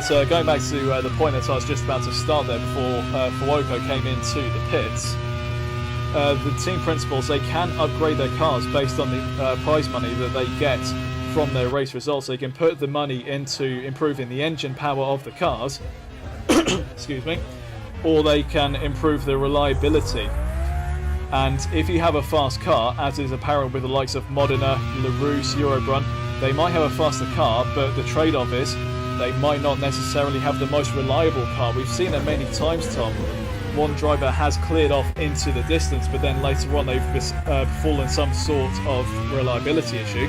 So going back to the point that I was just about to start there before Fuoco came into the pits, the team principals, they can upgrade their cars based on the prize money that they get from their race results. They can put the money into improving the engine power of the cars, excuse me, or they can improve the reliability. And if you have a fast car, as is apparent with the likes of Modena, LaRousse, Eurobrun, they might have a faster car, but the trade-off is they might not necessarily have the most reliable car. We've seen it many times, Tom. One driver has cleared off into the distance, but then later on they've fallen some sort of reliability issue.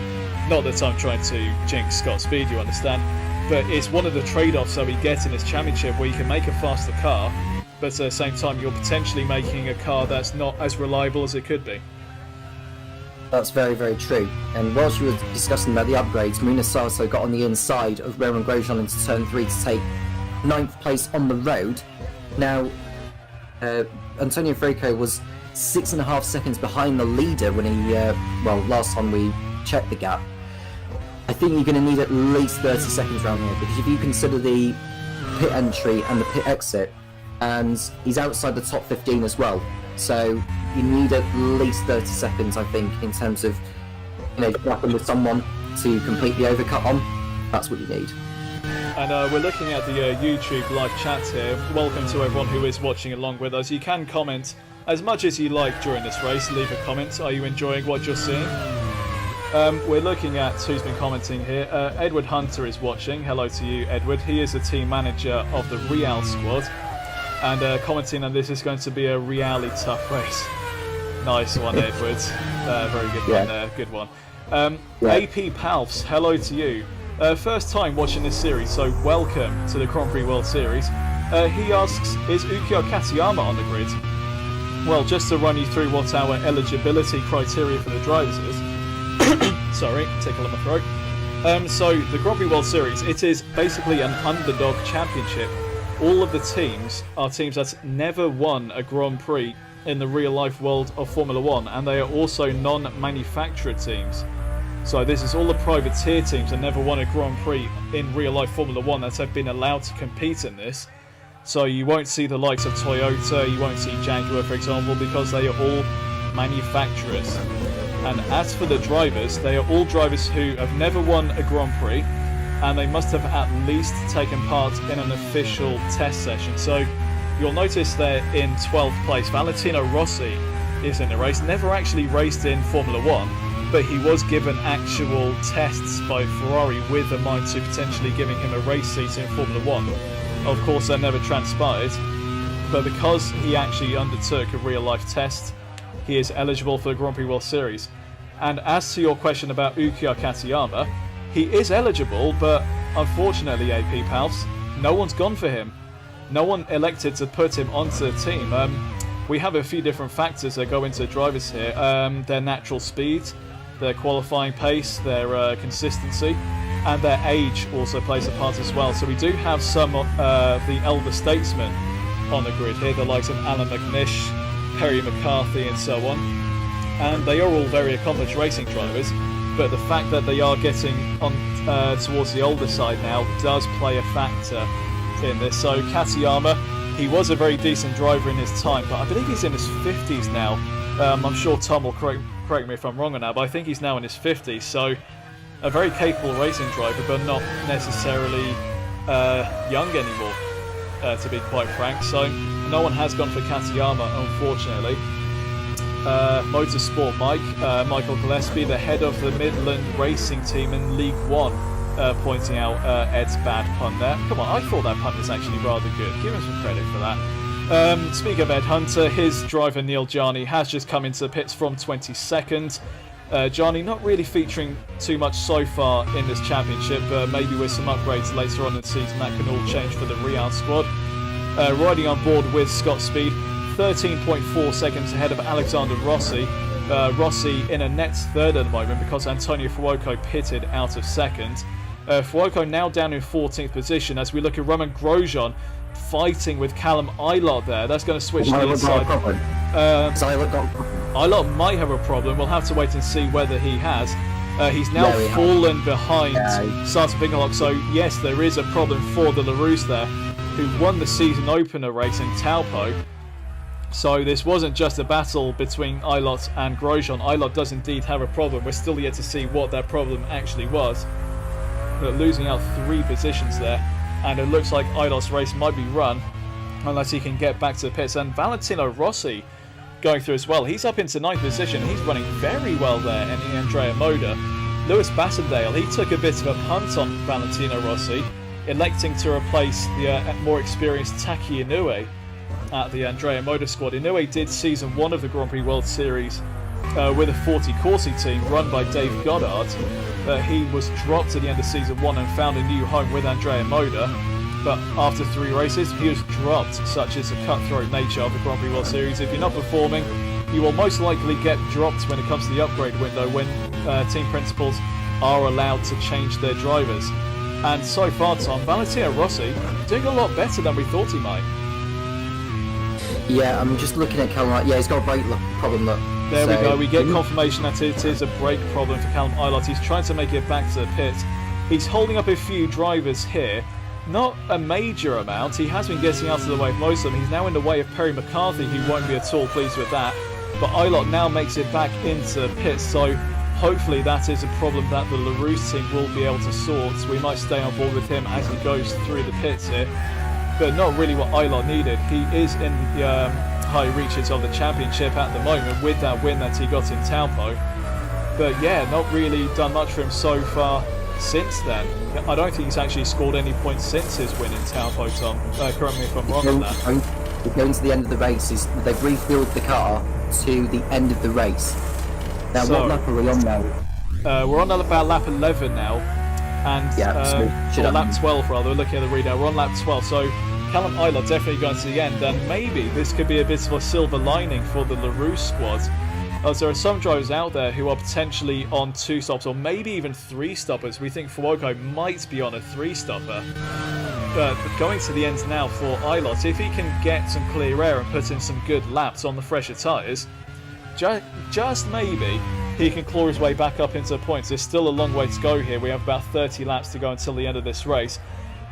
Not that I'm trying to jinx Scott Speed, you understand, but it's one of the trade-offs that we get in this championship, where you can make a faster car, but at the same time you're potentially making a car that's not as reliable as it could be. That's very, very true. And whilst you were discussing about the upgrades, Marina Sasso got on the inside of Roman Grosjean into turn 3 to take 9th place on the road. Now, Antonio Freco was 6.5 seconds behind the leader when he, last time we checked the gap. I think you're going to need at least 30 seconds around here, because if you consider the pit entry and the pit exit, and he's outside the top 15 as well, so you need at least 30 seconds, I think, in terms of, grappling with someone to complete the overcut on. That's what you need. And we're looking at the YouTube live chat here. Welcome to everyone who is watching along with us. You can comment as much as you like during this race. Leave a comment. Are you enjoying what you're seeing? We're looking at who's been commenting here. Edward Hunter is watching. Hello to you, Edward. He is the team manager of the Real squad. And commenting on this is going to be a really tough race. Nice one, Edward. Very good one there. Good one. AP Palfs, hello to you. First time watching this series, so welcome to the Grand Prix World Series. He asks, is Ukyo Katayama on the grid? Well, just to run you through what our eligibility criteria for the drivers is. Sorry, tickle in my throat. So, the Grand Prix World Series, it is basically an underdog championship. All of the teams are teams that never won a Grand Prix in the real-life world of Formula 1, and they are also non-manufacturer teams. So this is all the privateer teams that never won a Grand Prix in real-life Formula 1 that have been allowed to compete in this. So you won't see the likes of Toyota, you won't see Jaguar, for example, because they are all manufacturers. And as for the drivers, they are all drivers who have never won a Grand Prix, and they must have at least taken part in an official test session. So you'll notice they're in 12th place. Valentino Rossi is in the race, never actually raced in Formula 1, but he was given actual tests by Ferrari with a mind to potentially giving him a race seat in Formula 1. Of course, that never transpired, but because he actually undertook a real-life test, he is eligible for the Grand Prix World Series. And as to your question about Ukyo Katayama, he is eligible, but unfortunately, AP Pals, no one's gone for him. No one elected to put him onto the team. We have a few different factors that go into drivers here. Their natural speed, their qualifying pace, their consistency, and their age also plays a part as well. So we do have some of the elder statesmen on the grid here, the likes of Alan McNish, Perry McCarthy, and so on. And they are all very accomplished racing drivers, but the fact that they are getting on towards the older side now does play a factor in this. So Katayama, he was a very decent driver in his time, but I believe he's in his 50s now, I'm sure Tom will correct me if I'm wrong on that, but I think he's now in his 50s, so a very capable racing driver, but not necessarily young anymore, to be quite frank. So no one has gone for Katayama, unfortunately. Motorsport Michael Gillespie, the head of the Midland Racing Team in League One, pointing out Ed's bad pun there. Come on, I thought that pun was actually rather good. Give him some credit for that. Speaking of Ed Hunter, his driver Neil Jarney has just come into the pits from 22nd. Jarney not really featuring too much so far in this championship, but maybe with some upgrades later on in the season that can all change for the Real squad. Riding on board with Scott Speed, 13.4 seconds ahead of Alexander Rossi. Rossi in a net third at the moment because Antonio Fuoco pitted out of second. Fuoco now down in 14th position as we look at Roman Grosjean fighting with Callum Eilert there. That's going to switch to the inside. Eilert might have a problem. We'll have to wait and see whether he has. He's now fallen behind Sartor Pingelock. So yes, there is a problem for the LaRousse there, who won the season opener race in Taupo. So this wasn't just a battle between Eilert and Grosjean. Eilert does indeed have a problem. We're still yet to see what that problem actually was. But losing out 3 positions there, and it looks like Eilert's race might be run unless he can get back to the pits. And Valentino Rossi going through as well. He's up into 9th position. He's running very well there in the Andrea Moda. Lewis Bassendale, he took a bit of a punt on Valentino Rossi, electing to replace the more experienced Taki Inoue at the Andrea Moda squad. Inoue did season 1 of the Grand Prix World Series with a 40 Corsi team run by Dave Goddard. He was dropped at the end of season 1 and found a new home with Andrea Moda. But after 3 races, he was dropped, such as the cutthroat nature of the Grand Prix World Series. If you're not performing, you will most likely get dropped when it comes to the upgrade window, when team principals are allowed to change their drivers. And so far, Tom, Valentino Rossi doing a lot better than we thought he might. Yeah, I'm just looking at Callum. Yeah, he's got a brake problem. Look. There we go. We get confirmation that it is a brake problem for Callum Eilert. He's trying to make it back to the pit. He's holding up a few drivers here. Not a major amount. He has been getting out of the way of most of them. He's now in the way of Perry McCarthy, who won't be at all pleased with that. But Eilert now makes it back into the pit, so hopefully that is a problem that the LaRousse team will be able to sort. We might stay on board with him as he goes through the pits here. But not really what Eilert needed. He is in the high reaches of the championship at the moment with that win that he got in Taupo. But yeah, not really done much for him so far since then. I don't think he's actually scored any points since his win in Taupo, Tom. Correct me if I'm wrong on that. We're going to the end of the race. They've refueled the car to the end of the race. Now, so, what lap are we on now? We're on about lap 11 now. And or lap 12 rather, we're looking at the readout. We're on lap 12, so Callum Eilert definitely going to the end, and maybe this could be a bit of a silver lining for the LaRousse squad, as there are some drivers out there who are potentially on 2 stops or maybe even 3 stoppers. We think Fuoco might be on a 3-stopper. But going to the end now for Eilert, if he can get some clear air and put in some good laps on the fresher tyres, just maybe he can claw his way back up into the points. There's still a long way to go here. We have about 30 laps to go until the end of this race.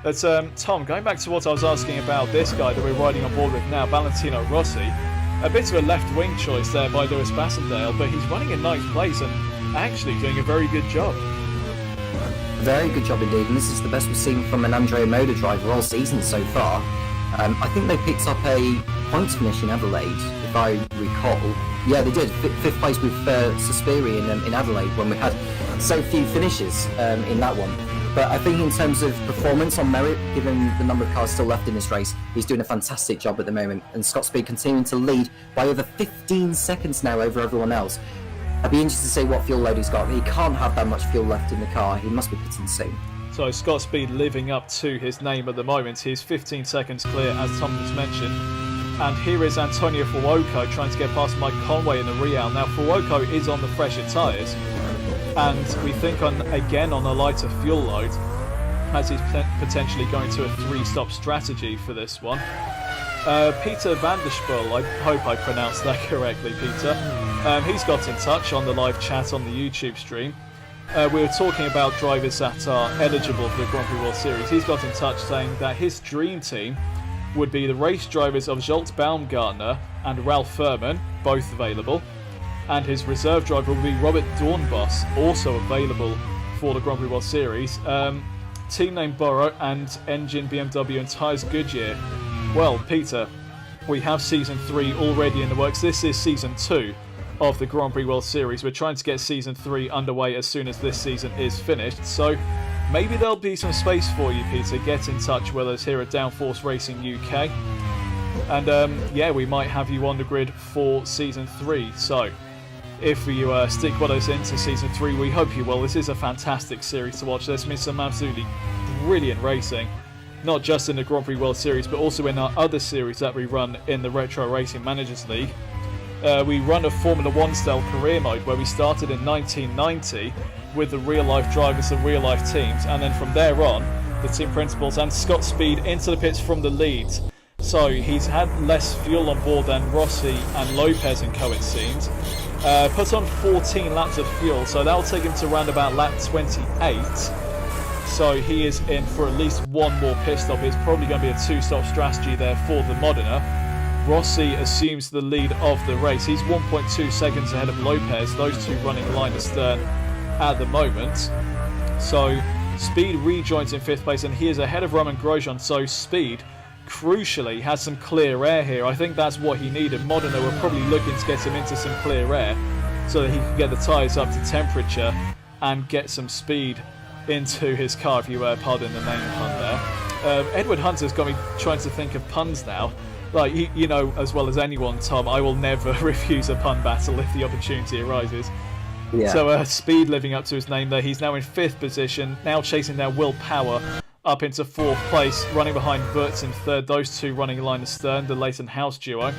But Tom, going back to what I was asking about this guy that we're riding on board with now, Valentino Rossi, a bit of a left-wing choice there by Lewis Bassendale, but he's running in 9th place and actually doing a very good job. Very good job indeed, and this is the best we've seen from an Andrea Moda driver all season so far. I think they picked up a points finish in Adelaide, if I recall. Yeah, they did. 5th place with Suspiri in Adelaide when we had so few finishes in that one. But I think in terms of performance on merit, given the number of cars still left in this race, he's doing a fantastic job at the moment. And Scott Speed continuing to lead by over 15 seconds now over everyone else. I'd be interested to see what fuel load he's got. He can't have that much fuel left in the car. He must be pitting soon. So Scott Speed living up to his name at the moment. He's 15 seconds clear, as Tom just mentioned. And here is Antonio Fuoco trying to get past Mike Conway in the Real. Now Fuoco is on the fresher tyres, and we think again on a lighter fuel load, as he's potentially going to a 3-stop strategy for this one. Peter van der Spul, I hope I pronounced that correctly, Peter. He's got in touch on the live chat on the YouTube stream. We were talking about drivers that are eligible for the Grand Prix World Series. He's got in touch saying that his dream team would be the race drivers of Zsolt Baumgartner and Ralph Furman, both available, and his reserve driver will be Robert Dornbos, also available for the Grand Prix World Series. Team name Burrow and engine BMW and tyres Goodyear. Well, Peter, we have Season 3 already in the works. This is Season 2 of the Grand Prix World Series. We're trying to get Season 3 underway as soon as this season is finished. So maybe there'll be some space for you, Peter. Get in touch with us here at Downforce Racing UK. And yeah, we might have you on the grid for Season 3. So if you stick with us into Season 3, we hope you will. This is a fantastic series to watch. There's been some absolutely brilliant racing, not just in the Grand Prix World Series, but also in our other series that we run in the Retro Racing Managers League. We run a Formula 1 style career mode where we started in 1990 with the real-life drivers and real-life teams, and then from there on, the team principals and Scott Speed into the pits from the leads. So he's had less fuel on board than Rossi and Lopez and co, it seems. Put on 14 laps of fuel, so that'll take him to around about lap 28. So he is in for at least one more pit stop. It's probably going to be a two-stop strategy there for the Modena. Rossi assumes the lead of the race. He's 1.2 seconds ahead of Lopez, those two running line astern at the moment. So Speed rejoins in 5th place, and he is ahead of Roman Grosjean. So Speed, crucially, has some clear air here. I think that's what he needed. Modena were probably looking to get him into some clear air so that he could get the tyres up to temperature and get some speed into his car, if you pardon the name pun there. Edward Hunter's got me trying to think of puns now. Like, you know as well as anyone, Tom, I will never refuse a pun battle if the opportunity arises. Yeah. So Speed living up to his name there. He's now in 5th position, now chasing down Will Power up into 4th place, running behind Wirtz in 3rd. Those two running line astern, the Leighton House duo.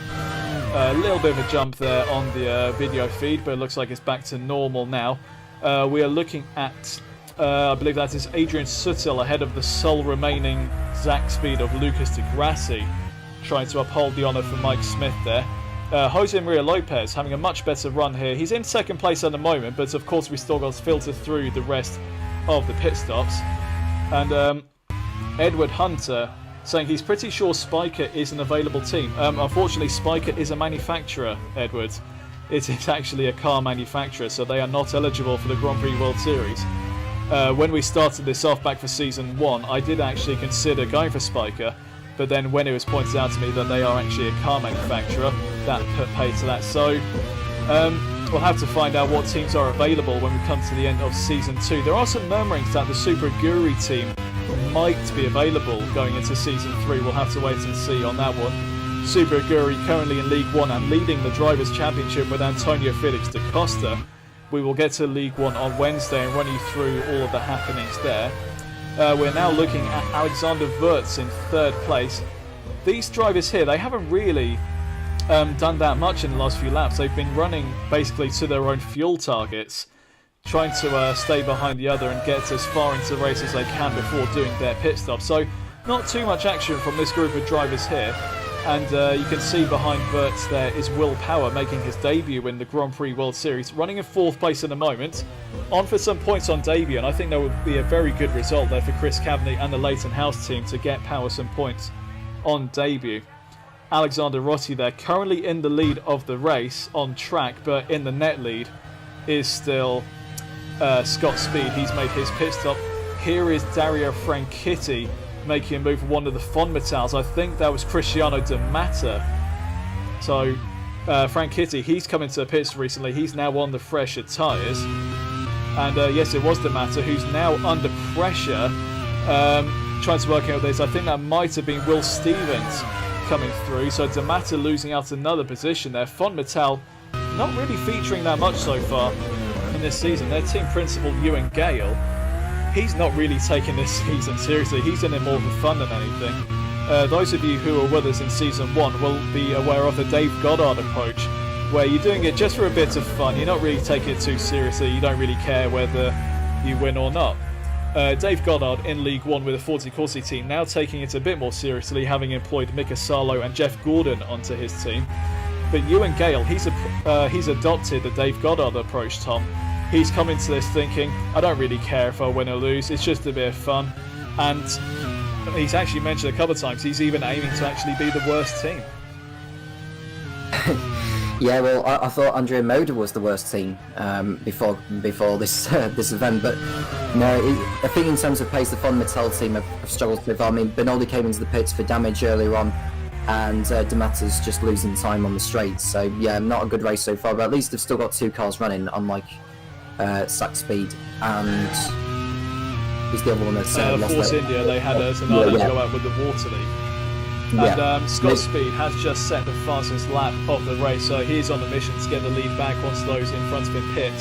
A little bit of a jump there on the video feed, but it looks like it's back to normal now. We are looking at, I believe that is Adrian Sutil ahead of the sole remaining Zach Speed of Lucas de Grassi, trying to uphold the honour for Mike Smith there. Jose Maria Lopez having a much better run here. He's in 2nd place at the moment, but of course we still got to filter through the rest of the pit stops. And Edward Hunter saying he's pretty sure Spiker is an available team. Unfortunately, Spiker is a manufacturer, Edward. It is actually a car manufacturer, so they are not eligible for the Grand Prix World Series. When we started this off back for Season 1, I did actually consider going for Spiker, but then when it was pointed out to me that they are actually a car manufacturer, that put pay to that. So we'll have to find out what teams are available when we come to the end of Season 2. There are some murmurings that the Super Aguri team might be available going into Season 3. We'll have to wait and see on that one. Super Aguri currently in League 1 and leading the Drivers' Championship with Antonio Felix da Costa. We will get to League 1 on Wednesday and run you through all of the happenings there. We're now looking at Alexander Wirtz in 3rd place. These drivers here, they haven't really done that much in the last few laps. They've been running basically to their own fuel targets, trying to stay behind the other and get as far into the race as they can before doing their pit stop. So not too much action from this group of drivers here. And you can see behind Wirtz there is Will Power making his debut in the Grand Prix World Series, running in 4th place at the moment, on for some points on debut, and I think that would be a very good result there for Chris Caveney and the Leighton House team to get Power some points on debut. Alexander Rossi there, currently in the lead of the race on track, but in the net lead is still Scott Speed. He's made his pit stop. Here is Dario Franchitti making a move for one of the Fonmatals. I think that was Cristiano De Matta. So Franchitti, he's come into the pits recently. He's now on the fresher tyres. And yes, it was De Matta who's now under pressure, trying to work out this. I think that might have been Will Stevens coming through. So De Matta losing out another position there. Fonmatal not really featuring that much so far in this season. Their team principal, Ewan Gale, he's not really taking this season seriously. He's in it more for fun than anything. Those of you who are with us in Season 1 will be aware of the Dave Goddard approach, where you're doing it just for a bit of fun. You're not really taking it too seriously. You don't really care whether you win or not. Dave Goddard in League 1 with a 40 Corsi team, now taking it a bit more seriously, having employed Mika Salo and Jeff Gordon onto his team. But Ewan Gale, he's adopted the Dave Goddard approach, Tom. He's come into this thinking, I don't really care if I win or lose, it's just a bit of fun. And he's actually mentioned a couple of times he's even aiming to actually be the worst team. Yeah, well, I thought Andrea Moda was the worst team before this this event, but no, I think in terms of pace, the Von Mattel team have struggled so far. I mean, Bernaldi came into the pits for damage earlier on, and D'Amato's just losing time on the straights. So yeah, not a good race so far, but at least they've still got 2 cars running, unlike Sack Speed and who's the other one that's lost Force uh, India. They had Zanardi go out with the water leak. And Scott Speed has just set the fastest lap of the race, so he's on the mission to get the lead back once those in front of him pit.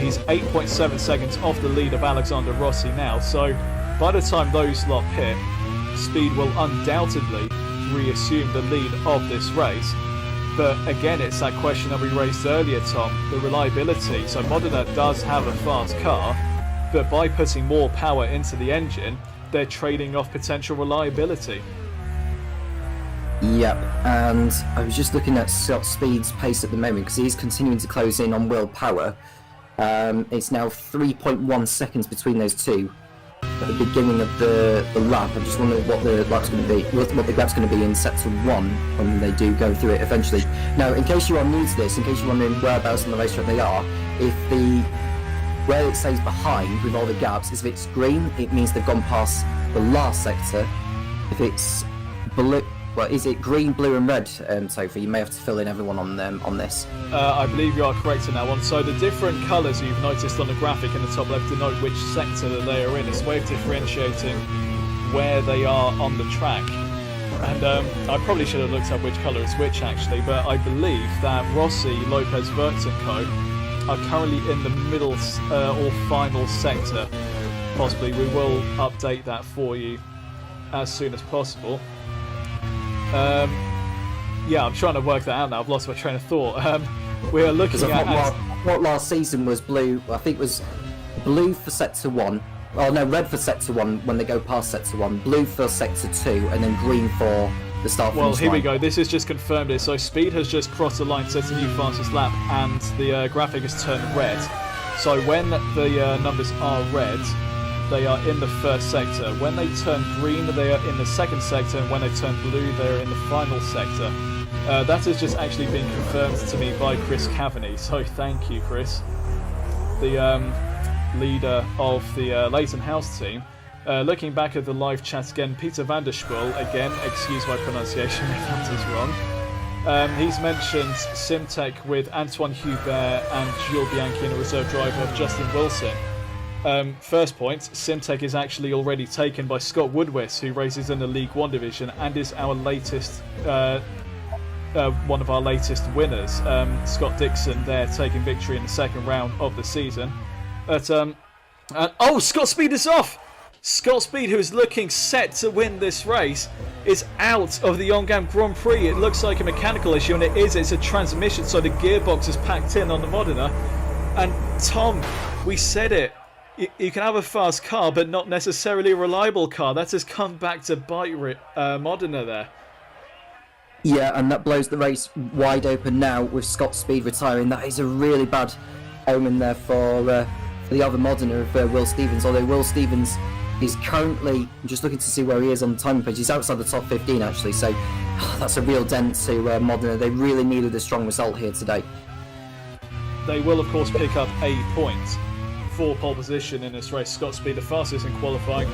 He's 8.7 seconds off the lead of Alexander Rossi now, so by the time those lot pit, Speed will undoubtedly reassume the lead of this race. But again, it's that question that we raised earlier, Tom, the reliability. So Modena does have a fast car, but by putting more power into the engine, they're trading off potential reliability. Yep, and I was just looking at Scott Speed's pace at the moment because he's continuing to close in on World Power. It's now 3.1 seconds between those two at the beginning of the lap. I'm just wondering what the lap's going to be, what the gap's going to be in sector 1 when they do go through it eventually. Now, in case you are new to this, in case you're wondering whereabouts on the racetrack they are, where it says behind with all the gaps, if it's green, it means they've gone past the last sector. If it's blue, well, is it green, blue and red, Topher? You may have to fill in everyone on this. I believe you are correct in that one. So the different colours you've noticed on the graphic in the top left denote which sector that they are in. It's a way of differentiating where they are on the track. And I probably should have looked up which colour is which actually, but I believe that Rossi, Lopez, Wirtz and Co are currently in the middle or final sector. Possibly. We will update that for you as soon as possible. Yeah, I'm trying to work that out now. I've lost my train of thought. We are looking at... What last season was blue, I think it was blue for sector 1. Oh no, red for sector 1 when they go past sector 1, blue for sector 2, and then green for the start Well, here line. we go. This is just confirmed it. So Speed has just crossed the line, set a new fastest lap, and the graphic has turned red. So when the numbers are red, they are in the first sector. When they turn green, they are in the second sector, and when they turn blue, they are in the final sector. That has just actually been confirmed to me by Chris Cavaney, so thank you, Chris. The leader of the Leighton House team. Looking back at the live chat again, Peter van der Spoel, again, excuse my pronunciation if that is wrong. He's mentioned Simtech with Antoine Hubert and Jules Bianchi in a reserve driver of Justin Wilson. First point, Simtech is actually already taken by Scott Woodward, who races in the League One division and is our latest, one of our latest winners. Scott Dixon there taking victory in the second round of the season. But oh, Scott Speed is off! Scott Speed, who is looking set to win this race, is out of the Yeongam Grand Prix. It looks like a mechanical issue, and it is. It's a transmission, so the gearbox is packed in on the Modena. And Tom, we said it. You can have a fast car, but not necessarily a reliable car. That has come back to bite Modena there. Yeah, and that blows the race wide open now with Scott Speed retiring. That is a really bad omen there for the other Modena of Will Stevens. Although Will Stevens is currently, I'm just looking to see where he is on the timing page. He's outside the top 15 actually, so that's a real dent to Modena. They really needed a strong result here today. They will, of course, pick up a point for pole position in this race. Scott Speed, the fastest in qualifying.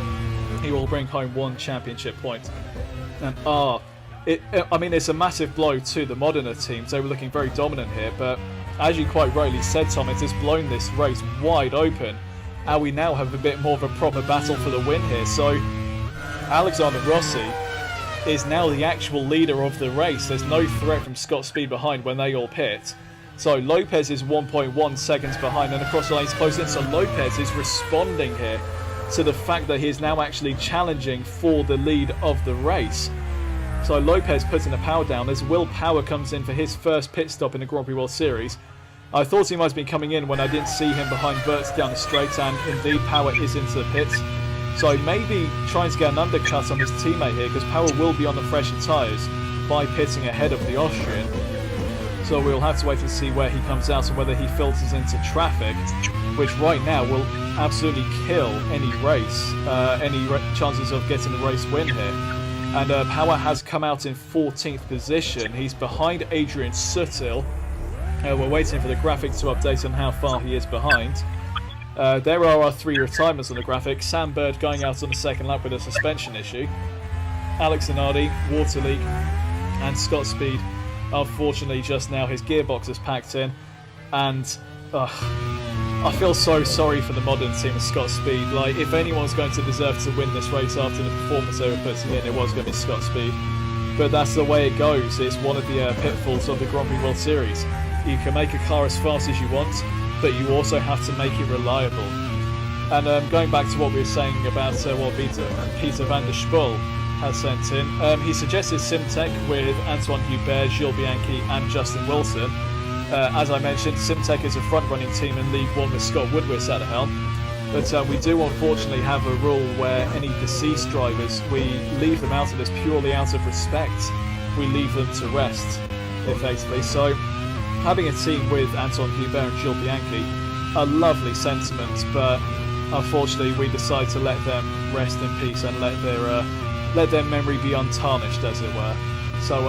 He will bring home 1 championship point. And I mean, it's a massive blow to the Modena teams. They were looking very dominant here, but as you quite rightly said, Tom, it has blown this race wide open. And we now have a bit more of a proper battle for the win here. So Alexander Rossi is now the actual leader of the race. There's no threat from Scott Speed behind when they all pit. So Lopez is 1.1 seconds behind, and across the lane's close in. So Lopez is responding here to the fact that he is now actually challenging for the lead of the race. So Lopez putting the power down as Will Power comes in for his first pit stop in the Grand Prix World Series. I thought he might have been coming in when I didn't see him behind Wirtz down the straight, and indeed Power is into the pits. So maybe trying to get an undercut on his teammate here, because Power will be on the fresher tyres by pitting ahead of the Austrian. So we'll have to wait and see where he comes out and whether he filters into traffic, which right now will absolutely kill any race, any chances of getting the race win here. And Power has come out in 14th position. He's behind Adrian Sutil. We're waiting for the graphic to update on how far he is behind. There are our 3 retirements on the graphic. Sam Bird going out on the second lap with a suspension issue. Alex Zanardi, water leak, and Scott Speed. Unfortunately, just now his gearbox is packed in, and I feel so sorry for the modern team of Scott Speed. Like, if anyone's going to deserve to win this race after the performance they were putting in, it was going to be Scott Speed. But that's the way it goes. It's one of the pitfalls of the Grand Prix World Series. You can make a car as fast as you want, but you also have to make it reliable. And going back to what we were saying about what Peter van der Spoel has sent in, he suggested Simtech with Antoine Hubert, Gilles Bianchi and Justin Wilson. As I mentioned, Simtech is a front-running team in League 1 with Scott Woodward at the helm. But we do unfortunately have a rule where any deceased drivers, we leave them out of this purely out of respect. We leave them to rest, effectively. So having a team with Antoine Hubert and Gilles Bianchi, a lovely sentiment, but unfortunately we decide to let them rest in peace and let their memory be untarnished, as it were. So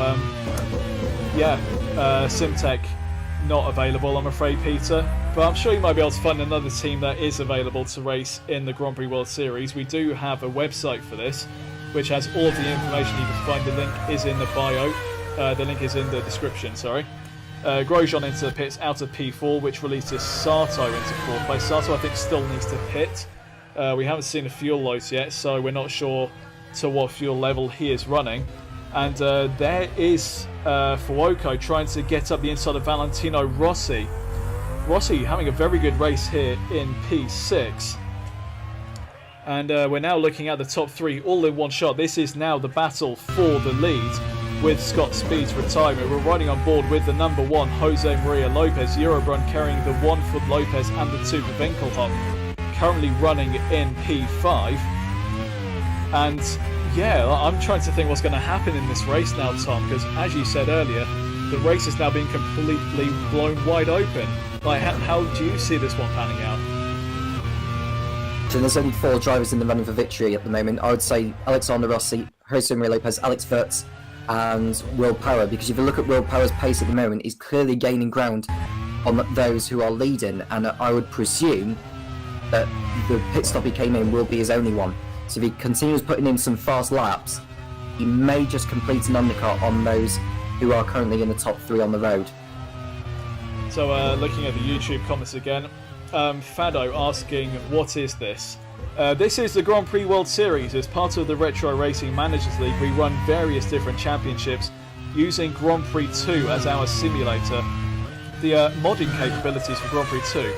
Simtech not available, I'm afraid, Peter, but I'm sure you might be able to find another team that is available to race in the Grand Prix World Series. We do have a website for this, which has all of the information you can find. The link is in the bio. The link is in the description, sorry. Grosjean into the pits out of P4, which releases Sato into 4th place. Sato, I think, still needs to pit. We haven't seen the fuel loads yet, so we're not sure to what fuel level he is running. And there is Fuoco trying to get up the inside of Valentino Rossi. Rossi having a very good race here in P6. And we're now looking at the top 3 all in one shot. This is now the battle for the lead with Scott Speed's retirement. We're riding on board with the number 1, Jose Maria Lopez. Eurobrun carrying the 1 for Lopez and the 2 for Winkelhock. Currently running in P5. And yeah, I'm trying to think what's going to happen in this race now, Tom, because as you said earlier, the race is now being completely blown wide open. Like, how do you see this one panning out? So there's only 4 drivers in the running for victory at the moment. I would say Alexander Rossi, Jose Maria Lopez, Alex Wurz, and Will Power, because if you look at Will Power's pace at the moment, he's clearly gaining ground on those who are leading, and I would presume that the pit stop he came in will be his only one. So if he continues putting in some fast laps, he may just complete an undercut on those who are currently in the top 3 on the road. So looking at the YouTube comments again, Fado asking, what is this? This is the Grand Prix World Series. As part of the Retro Racing Managers League, we run various different championships using Grand Prix 2 as our simulator. The modding capabilities for Grand Prix 2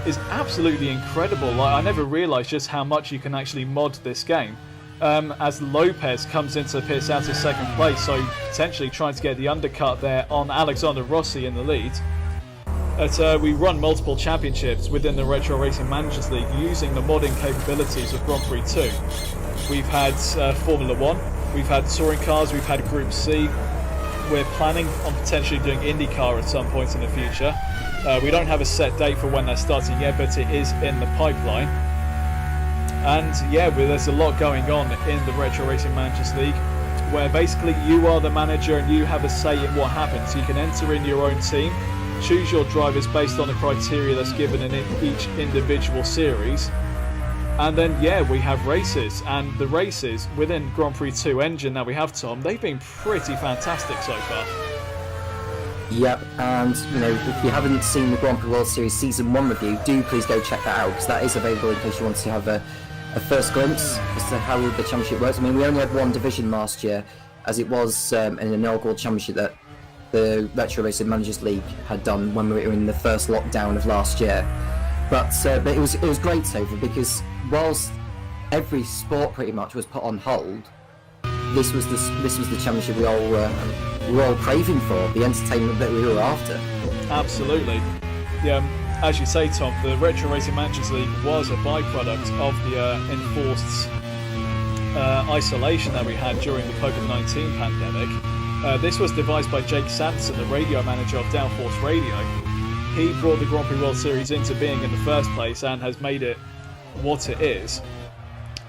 is absolutely incredible. Like, I never realised just how much you can actually mod this game. As Lopez comes into the pits out of 2nd place, so potentially trying to get the undercut there on Alexander Rossi in the lead. We run multiple championships within the Retro Racing Managers League using the modding capabilities of Grand Prix 2. We've had Formula 1, we've had touring cars, we've had Group C. We're planning on potentially doing IndyCar at some point in the future. We don't have a set date for when that's starting yet, but it is in the pipeline. And yeah, there's a lot going on in the Retro Racing Managers League, where basically you are the manager and you have a say in what happens. You can enter in your own team, choose your drivers based on the criteria that's given in each individual series. And then yeah, we have races, and the races within Grand Prix 2 engine that we have, Tom, they've been pretty fantastic so far. Yep, and you know, if you haven't seen the Grand Prix World Series Season 1 review, do please go check that out, because that is available in case you want to have a first glimpse as to how the championship works. I mean, we only had 1 division last year, as it was an inaugural championship that the Retro Racing Managers League had done when we were in the first lockdown of last year. But it was great, Topher, because whilst every sport pretty much was put on hold, this was the championship we all were all craving for, the entertainment that we were after. Absolutely. Yeah, as you say, Tom, the Retro Racing Managers League was a byproduct of the enforced isolation that we had during the COVID-19 pandemic. This was devised by Jake Sanson, the radio manager of Downforce Radio. He brought the Grand Prix World Series into being in the first place and has made it what it is.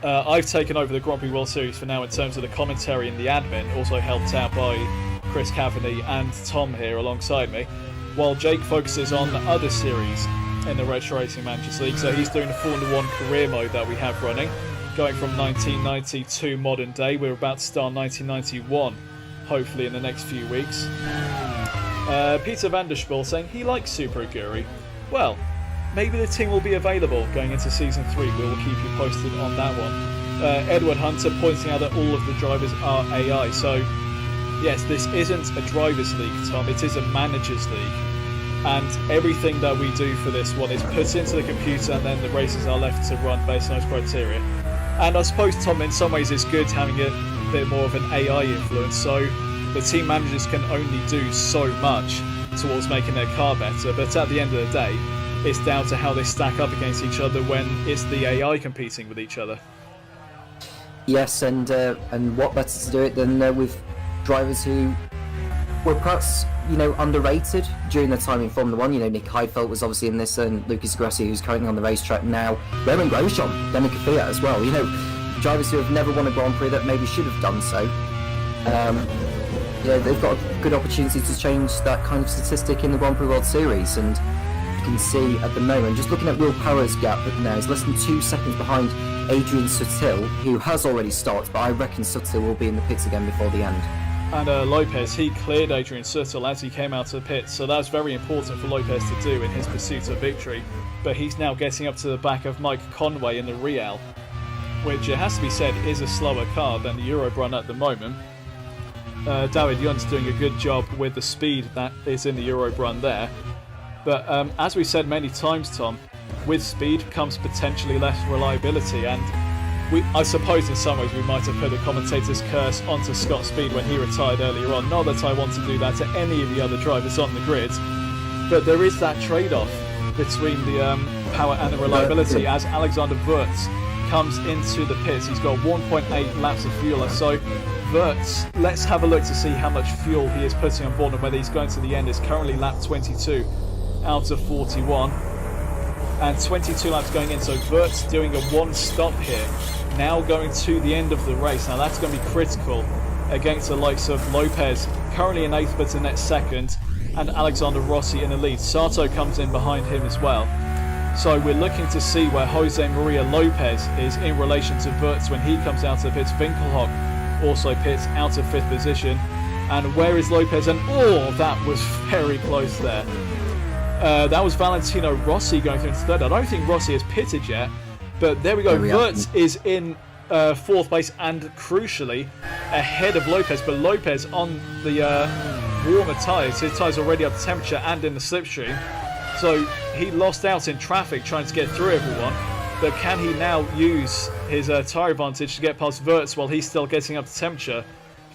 I've taken over the Grand Prix World Series for now in terms of the commentary and the admin, also helped out by Chris Cavany and Tom here alongside me, while Jake focuses on the other series in the Retro Racing Managers League. So he's doing the Formula 1 career mode that we have running, going from 1990 to modern day. We're about to start 1991, hopefully in the next few weeks. Peter van der Spiel saying he likes Super Aguri. Well, maybe the team will be available going into Season 3. We will keep you posted on that one. Edward Hunter pointing out that all of the drivers are AI. So, yes, this isn't a drivers' league, Tom. It is a managers' league. And everything that we do for this one is put into the computer, and then the races are left to run based on those criteria. And I suppose, Tom, in some ways it's good having a bit more of an AI influence, so the team managers can only do so much towards making their car better, but at the end of the day, it's down to how they stack up against each other when it's the AI competing with each other. Yes, and what better to do it than with drivers who were perhaps, underrated during their time in Formula 1. Nick Heidfeld was obviously in this, and Lucas Grassi, who's currently on the racetrack now. Roman Grosjean, Danica Fiat as well. Drivers who have never won a Grand Prix that maybe should have done so. They've got a good opportunity to change that kind of statistic in the Grand Prix World Series, and you can see at the moment, just looking at Will Power's gap now, he's less than 2 seconds behind Adrian Sutil, who has already started, but I reckon Sutil will be in the pits again before the end. And Lopez, he cleared Adrian Sutil as he came out of the pits, so that's very important for Lopez to do in his pursuit of victory. But he's now getting up to the back of Mike Conway in the Real, which, it has to be said, is a slower car than the Eurobrun at the moment. David Young's doing a good job with the speed that is in the Eurobrun there. But as we've said many times, Tom, with speed comes potentially less reliability, and I suppose in some ways we might have put a commentator's curse onto Scott Speed when he retired earlier on. Not that I want to do that to any of the other drivers on the grid, but there is that trade-off between the power and the reliability as Alexander Wurz comes into the pits. He's got 1.8 laps of fuel left, so Wurz, let's have a look to see how much fuel he is putting on board and whether he's going to the end. Is currently lap 22 out of 41, and 22 laps going in, so Wurz doing a one stop here, now going to the end of the race. Now that's going to be critical against the likes of Lopez, currently in 8th but in net 2nd, and Alexander Rossi in the lead. Sato comes in behind him as well. So we're looking to see where Jose Maria Lopez is in relation to Wurz when he comes out of the pits. Winkelhock also pits out of 5th position. And where is Lopez? And that was very close there. That was Valentino Rossi going through into 3rd. I don't think Rossi has pitted yet, but there we go. Wurz is in 4th place and crucially ahead of Lopez, but Lopez on the warmer tyres. His tyres already up to temperature and in the slipstream. So he lost out in traffic trying to get through everyone, but can he now use his tyre advantage to get past Wurz while he's still getting up to temperature?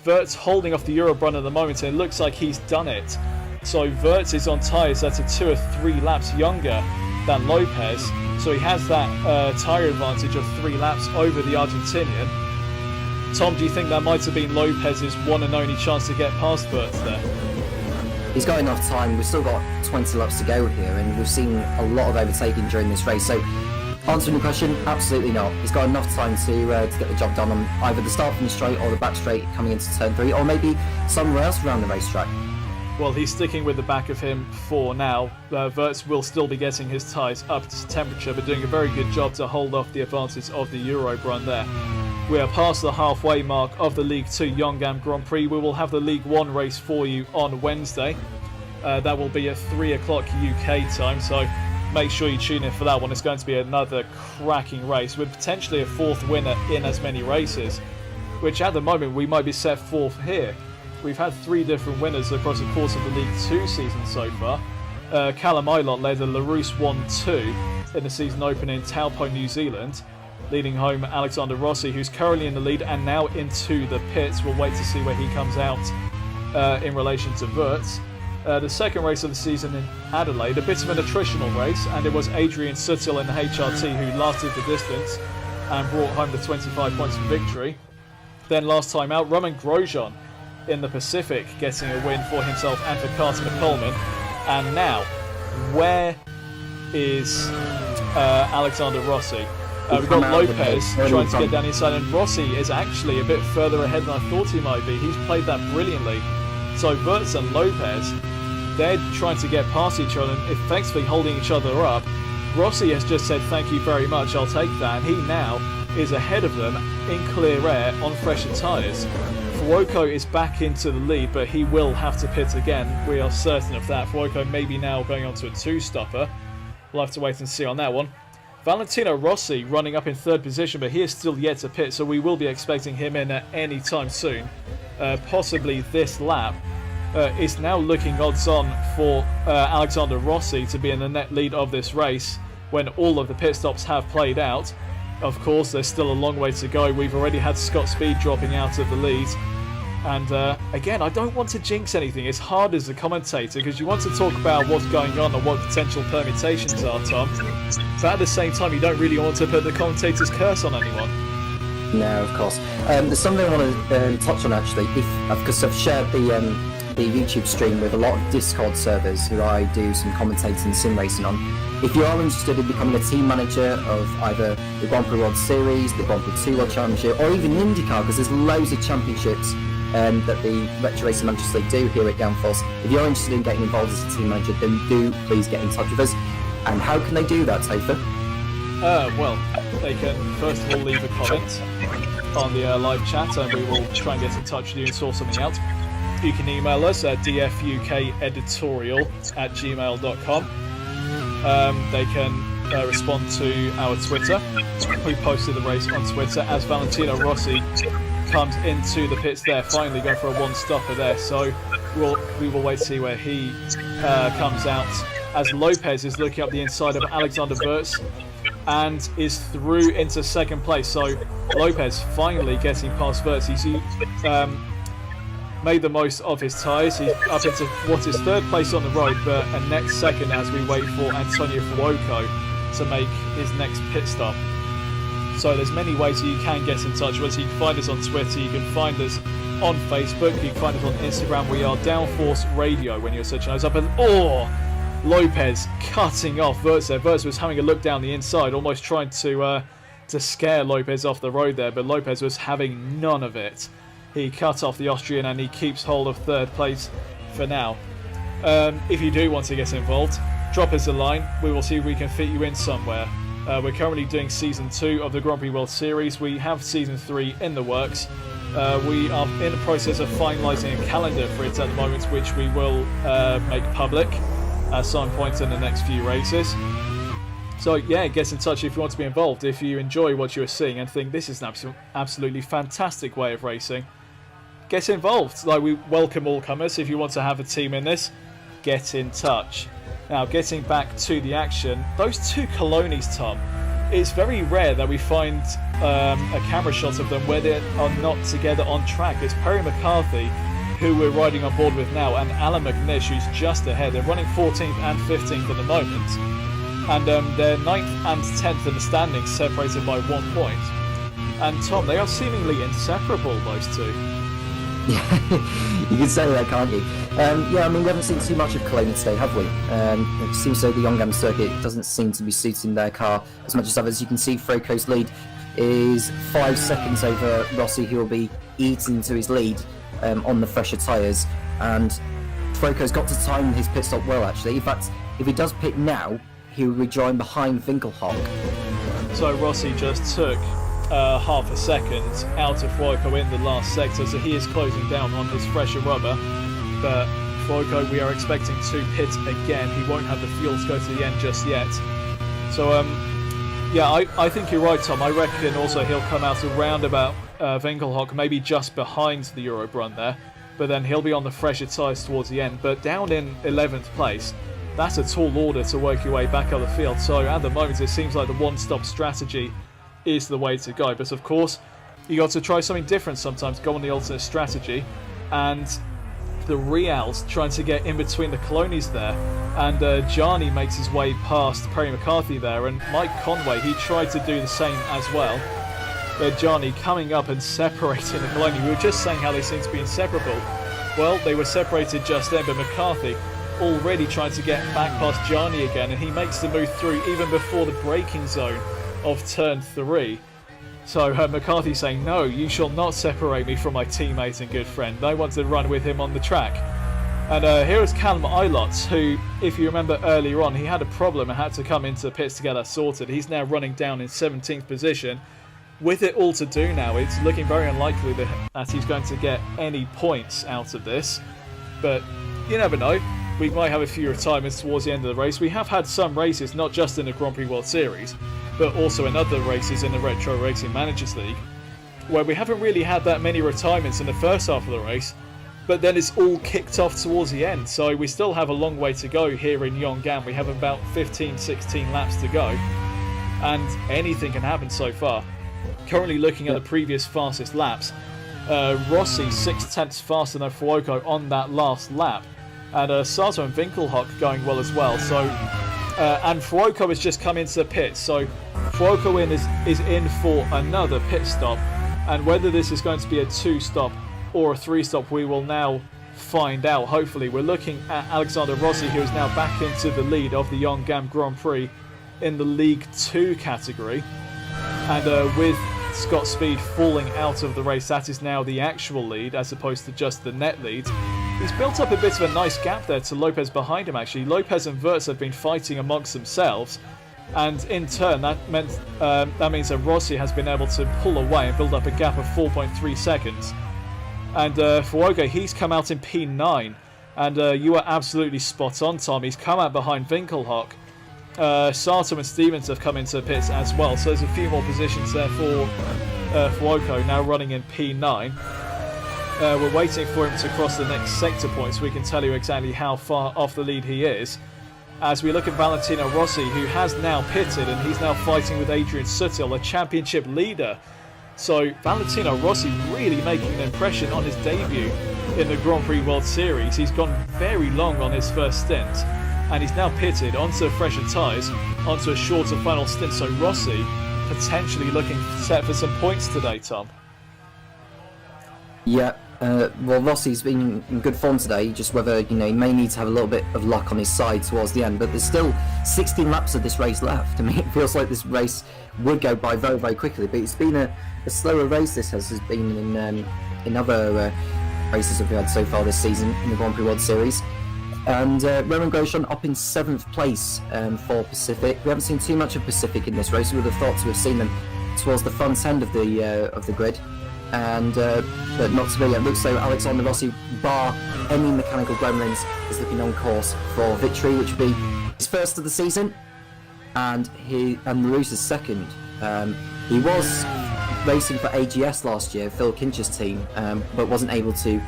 Wurz holding off the Eurobrun at the moment, and it looks like he's done it. So Wurz is on tyres that are 2 or 3 laps younger than Lopez, so he has that tyre advantage of 3 laps over the Argentinian. Tom, do you think that might have been Lopez's one and only chance to get past Wurz there? He's got enough time. We've still got 20 laps to go here, and we've seen a lot of overtaking during this race. So, answering the question, absolutely not. He's got enough time to get the job done on either the start from the straight or the back straight coming into turn 3, or maybe somewhere else around the racetrack. Well, he's sticking with the back of him for now. Wurz will still be getting his tyres up to temperature, but doing a very good job to hold off the advantage of the Eurobrun there. We are past the halfway mark of the League 2 Yeongam Grand Prix. We will have the League 1 race for you on Wednesday. That will be at 3 o'clock UK time, so make sure you tune in for that one. It's going to be another cracking race with potentially a 4th winner in as many races, which at the moment we might be set 4th here. We've had 3 different winners across the course of the League 2 season so far. Callum Ilott led the Larousse 1-2 in the season opener in Taupo, New Zealand, leading home Alexander Rossi, who's currently in the lead and now into the pits. We'll wait to see where he comes out in relation to Wurz. The second race of the season in Adelaide, a bit of an attritional race, and it was Adrian Sutil in the HRT who lasted the distance and brought home the 25 points for victory. Then last time out, Roman Grosjean in the Pacific getting a win for himself and for Carter McCollum. And now, where is Alexander Rossi? We've got Lopez trying to get down inside, and Rossi is actually a bit further ahead than I thought he might be. He's played that brilliantly. So Wirtz and Lopez, they're trying to get past each other and effectively holding each other up. Rossi has just said, thank you very much, I'll take that, and he now is ahead of them in clear air on fresher tyres. Fuoco is back into the lead, but he will have to pit again. We are certain of that. Fuoco maybe now going on to a two-stopper. We'll have to wait and see on that one. Valentino Rossi running up in third position, but he is still yet to pit, so we will be expecting him in at any time soon. Possibly this lap. It's now looking odds-on for Alexander Rossi to be in the net lead of this race when all of the pit stops have played out. Of course, there's still a long way to go. We've already had Scott Speed dropping out of the lead. And again, I don't want to jinx anything. It's hard as a commentator because you want to talk about what's going on and what potential permutations are, Tom. But at the same time, you don't really want to put the commentator's curse on anyone. No, of course. There's something I want to touch on actually, because I've shared the YouTube stream with a lot of Discord servers who I do some commentating and sim racing on. If you are interested in becoming a team manager of either the Grand Prix World Series, the Grand Prix 2 World Championship, or even IndyCar, because there's loads of championships that the Retro Racing Managers League do here at Downforce. If you're interested in getting involved as a team manager, then do please get in touch with us. And how can they do that, Topher? Well, they can first of all leave a comment on the live chat, and we will try and get in touch with you and sort something out. You can email us at dfukeditourial@gmail.com. They can respond to our Twitter. We posted the race on Twitter as Valentino Rossi comes into the pits there, finally going for a one-stopper there. So we will wait to see where he comes out as Lopez is looking up the inside of Alexander Wirtz and is through into second place. So Lopez finally getting past Wirtz. He's made the most of his tyres. He's up into what is third place on the road, but a next second as we wait for Antonio Fuoco to make his next pit stop. So there's many ways you can get in touch with us. You can find us on Twitter, you can find us on Facebook, you can find us on Instagram. We are Downforce Radio when you're searching those up. And Lopez cutting off Wirtz there. Wirtz was having a look down the inside, almost trying to scare Lopez off the road there, but Lopez was having none of it. He cut off the Austrian and he keeps hold of third place for now. If you do want to get involved, drop us a line. We will see if we can fit you in somewhere. We're currently doing Season 2 of the Grand Prix World Series. We have Season 3 in the works. We are in the process of finalising a calendar for it at the moment, which we will make public at some point in the next few races. So yeah, get in touch if you want to be involved. If you enjoy what you're seeing and think this is an absolutely fantastic way of racing, get involved. Like, we welcome all comers. If you want to have a team in this, get in touch. Now, getting back to the action, those two Colonis, Tom, it's very rare that we find a camera shot of them where they are not together on track. It's Perry McCarthy, who we're riding on board with now, and Alan McNish, who's just ahead. They're running 14th and 15th at the moment, and they're 9th and 10th in the standings, separated by 1 point. And Tom, they are seemingly inseparable, those two. You can say that, can't you? Yeah, I mean, we haven't seen too much of Colonia today, have we? It seems though the Yeongam circuit doesn't seem to be suiting their car as much as others. You can see Fuoco's lead is 5 seconds over Rossi, who will be eating into his lead on the fresher tyres. And Fuoco's got to time his pit stop well, actually. In fact, if he does pit now, he will rejoin behind Winkelhock. So Rossi just took half a second out of Fuoco in the last sector, so he is closing down on his fresher rubber. But Fuoco, we are expecting to pit again. He won't have the fuel to go to the end just yet. So yeah, I think you're right, Tom. I reckon also he'll come out around about Winkelhock, maybe just behind the Eurobrun there, but then he'll be on the fresher tyres towards the end. But down in 11th place, that's a tall order to work your way back up the field. So at the moment, it seems like the one-stop strategy is the way to go. But of course, you got to try something different sometimes, go on the alternate strategy. And the Reals trying to get in between the Colonis there. And Gianni makes his way past Perry McCarthy there. And Mike Conway, he tried to do the same as well. But Gianni coming up and separating the Coloni. We were just saying how they seem to be inseparable. Well, they were separated just then, but McCarthy already trying to get back past Gianni again, and he makes the move through even before the braking zone of turn 3. So McCarthy saying, no, you shall not separate me from my teammate and good friend. I want to run with him on the track. And here is Callum Ilott, who, if you remember earlier on, he had a problem and had to come into the pits to get that sorted. He's now running down in 17th position. With it all to do now, it's looking very unlikely that he's going to get any points out of this. But you never know. We might have a few retirements towards the end of the race. We have had some races, not just in the Grand Prix World Series, but also in other races in the Retro Racing Managers League, where we haven't really had that many retirements in the first half of the race, but then it's all kicked off towards the end. So we still have a long way to go here in Yeongam. We have about 15, 16 laps to go, and anything can happen so far. Currently looking at the previous fastest laps, Rossi 6/10 faster than Fuoco on that last lap, and Sato and Winkelhock going well as well. So, and Fuoco has just come into the pits, so Fuoco is in for another pit stop, and whether this is going to be a 2-stop or a 3-stop, we will now find out. Hopefully, we're looking at Alexander Rossi, who is now back into the lead of the Yeongam Grand Prix in the League 2 category, and with Scott Speed falling out of the race, that is now the actual lead as opposed to just the net lead. He's built up a bit of a nice gap there to Lopez behind him, actually. Lopez and Wirtz have been fighting amongst themselves, and in turn that means that Rossi has been able to pull away and build up a gap of 4.3 seconds. And Fuoco, he's come out in P9, and you are absolutely spot on, Tom. He's come out behind Winkelhock. Sato and Stevens have come into the pits as well, so there's a few more positions there for Fuoco, now running in P9. We're waiting for him to cross the next sector point so we can tell you exactly how far off the lead he is. As we look at Valentino Rossi, who has now pitted, and he's now fighting with Adrian Sutil, a championship leader. So Valentino Rossi really making an impression on his debut in the Grand Prix World Series. He's gone very long on his first stint, and he's now pitted onto fresher tyres, onto a shorter final stint. So Rossi potentially looking set for some points today, Tom. Yeah, well, Rossi's been in good form today, just whether, he may need to have a little bit of luck on his side towards the end, but there's still 16 laps of this race left. I mean, it feels like this race would go by very, very quickly, but it's been a slower race this has been in other races that we've had so far this season in the Grand Prix World Series. And Roman Grosjean up in 7th place for Pacific. We haven't seen too much of Pacific in this race. We would have thought to have seen them towards the front end of the grid, and but not to be. It looks like Alexander Rossi, bar any mechanical gremlins, is looking on course for victory, which will be his first of the season, and Marou's is second. He was racing for AGS last year, Phil Kinch's team, but wasn't able to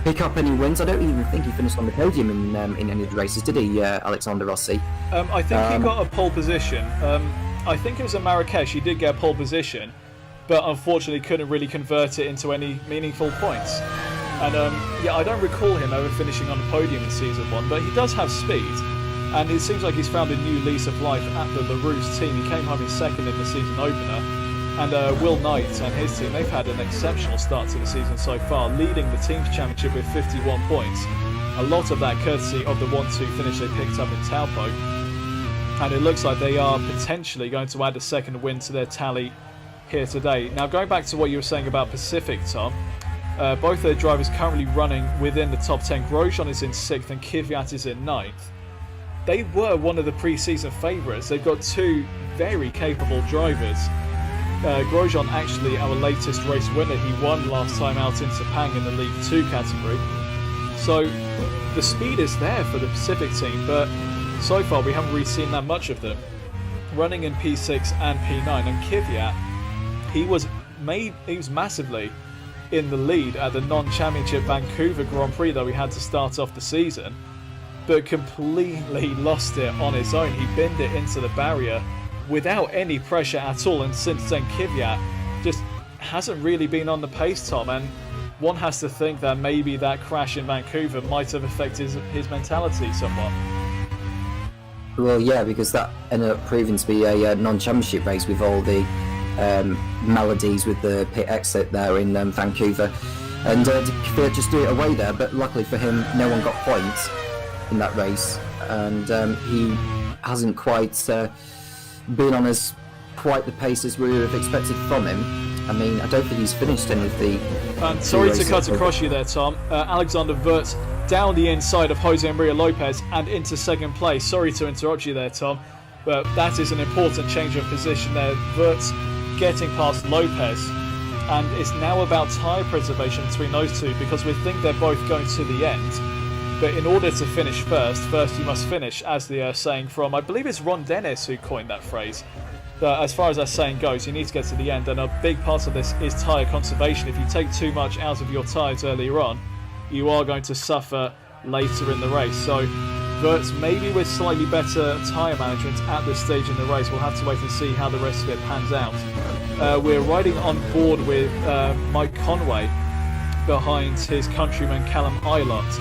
pick up any wins. I don't even think he finished on the podium in any of the races, did he, Alexander Rossi? I think he got a pole position. I think it was in Marrakesh, he did get a pole position, but unfortunately couldn't really convert it into any meaningful points. And yeah, I don't recall him ever finishing on the podium in Season 1, but he does have speed, and it seems like he's found a new lease of life at the LaRousse team. He came home in second in the season opener, and Will Knight and his team, they've had an exceptional start to the season so far, leading the team's championship with 51 points. A lot of that courtesy of the 1-2 finish they picked up in Taupo, and it looks like they are potentially going to add a second win to their tally here today. Now, going back to what you were saying about Pacific, Tom, both their drivers currently running within the top 10. Grosjean is in 6th and Kvyat is in 9th. They were one of the pre-season favourites. They've got two very capable drivers. Grosjean, actually our latest race winner, he won last time out in Sepang in the League 2 category. So the speed is there for the Pacific team, but so far we haven't really seen that much of them. Running in P6 and P9, and Kvyat, he was massively in the lead at the non-championship Vancouver Grand Prix that we had to start off the season, but completely lost it on his own. He binned it into the barrier without any pressure at all, and since then Kvyat just hasn't really been on the pace, Tom, and one has to think that maybe that crash in Vancouver might have affected his mentality somewhat. Well, yeah, because that ended up proving to be a non-championship race with all the melodies with the pit exit there in Vancouver, and Kvyat just threw it away there, but luckily for him no one got points in that race, and he hasn't quite been on as quite the pace as we would have expected from him. I mean, I don't think he's finished any of the... And sorry to cut across you there, Tom. Alexander Wirtz down the inside of Jose Maria Lopez and into second place. Sorry to interrupt you there, Tom, but that is an important change of position there. Wirtz getting past Lopez, and it's now about tyre preservation between those two, because we think they're both going to the end. But in order to finish first you must finish, as the saying from, I believe it's Ron Dennis who coined that phrase. As far as that saying goes, you need to get to the end, and a big part of this is tyre conservation. If you take too much out of your tyres earlier on, you are going to suffer later in the race. So Wirtz, maybe with slightly better tyre management at this stage in the race, we'll have to wait and see how the rest of it pans out. We're riding on board with Mike Conway behind his countryman Callum Ilott.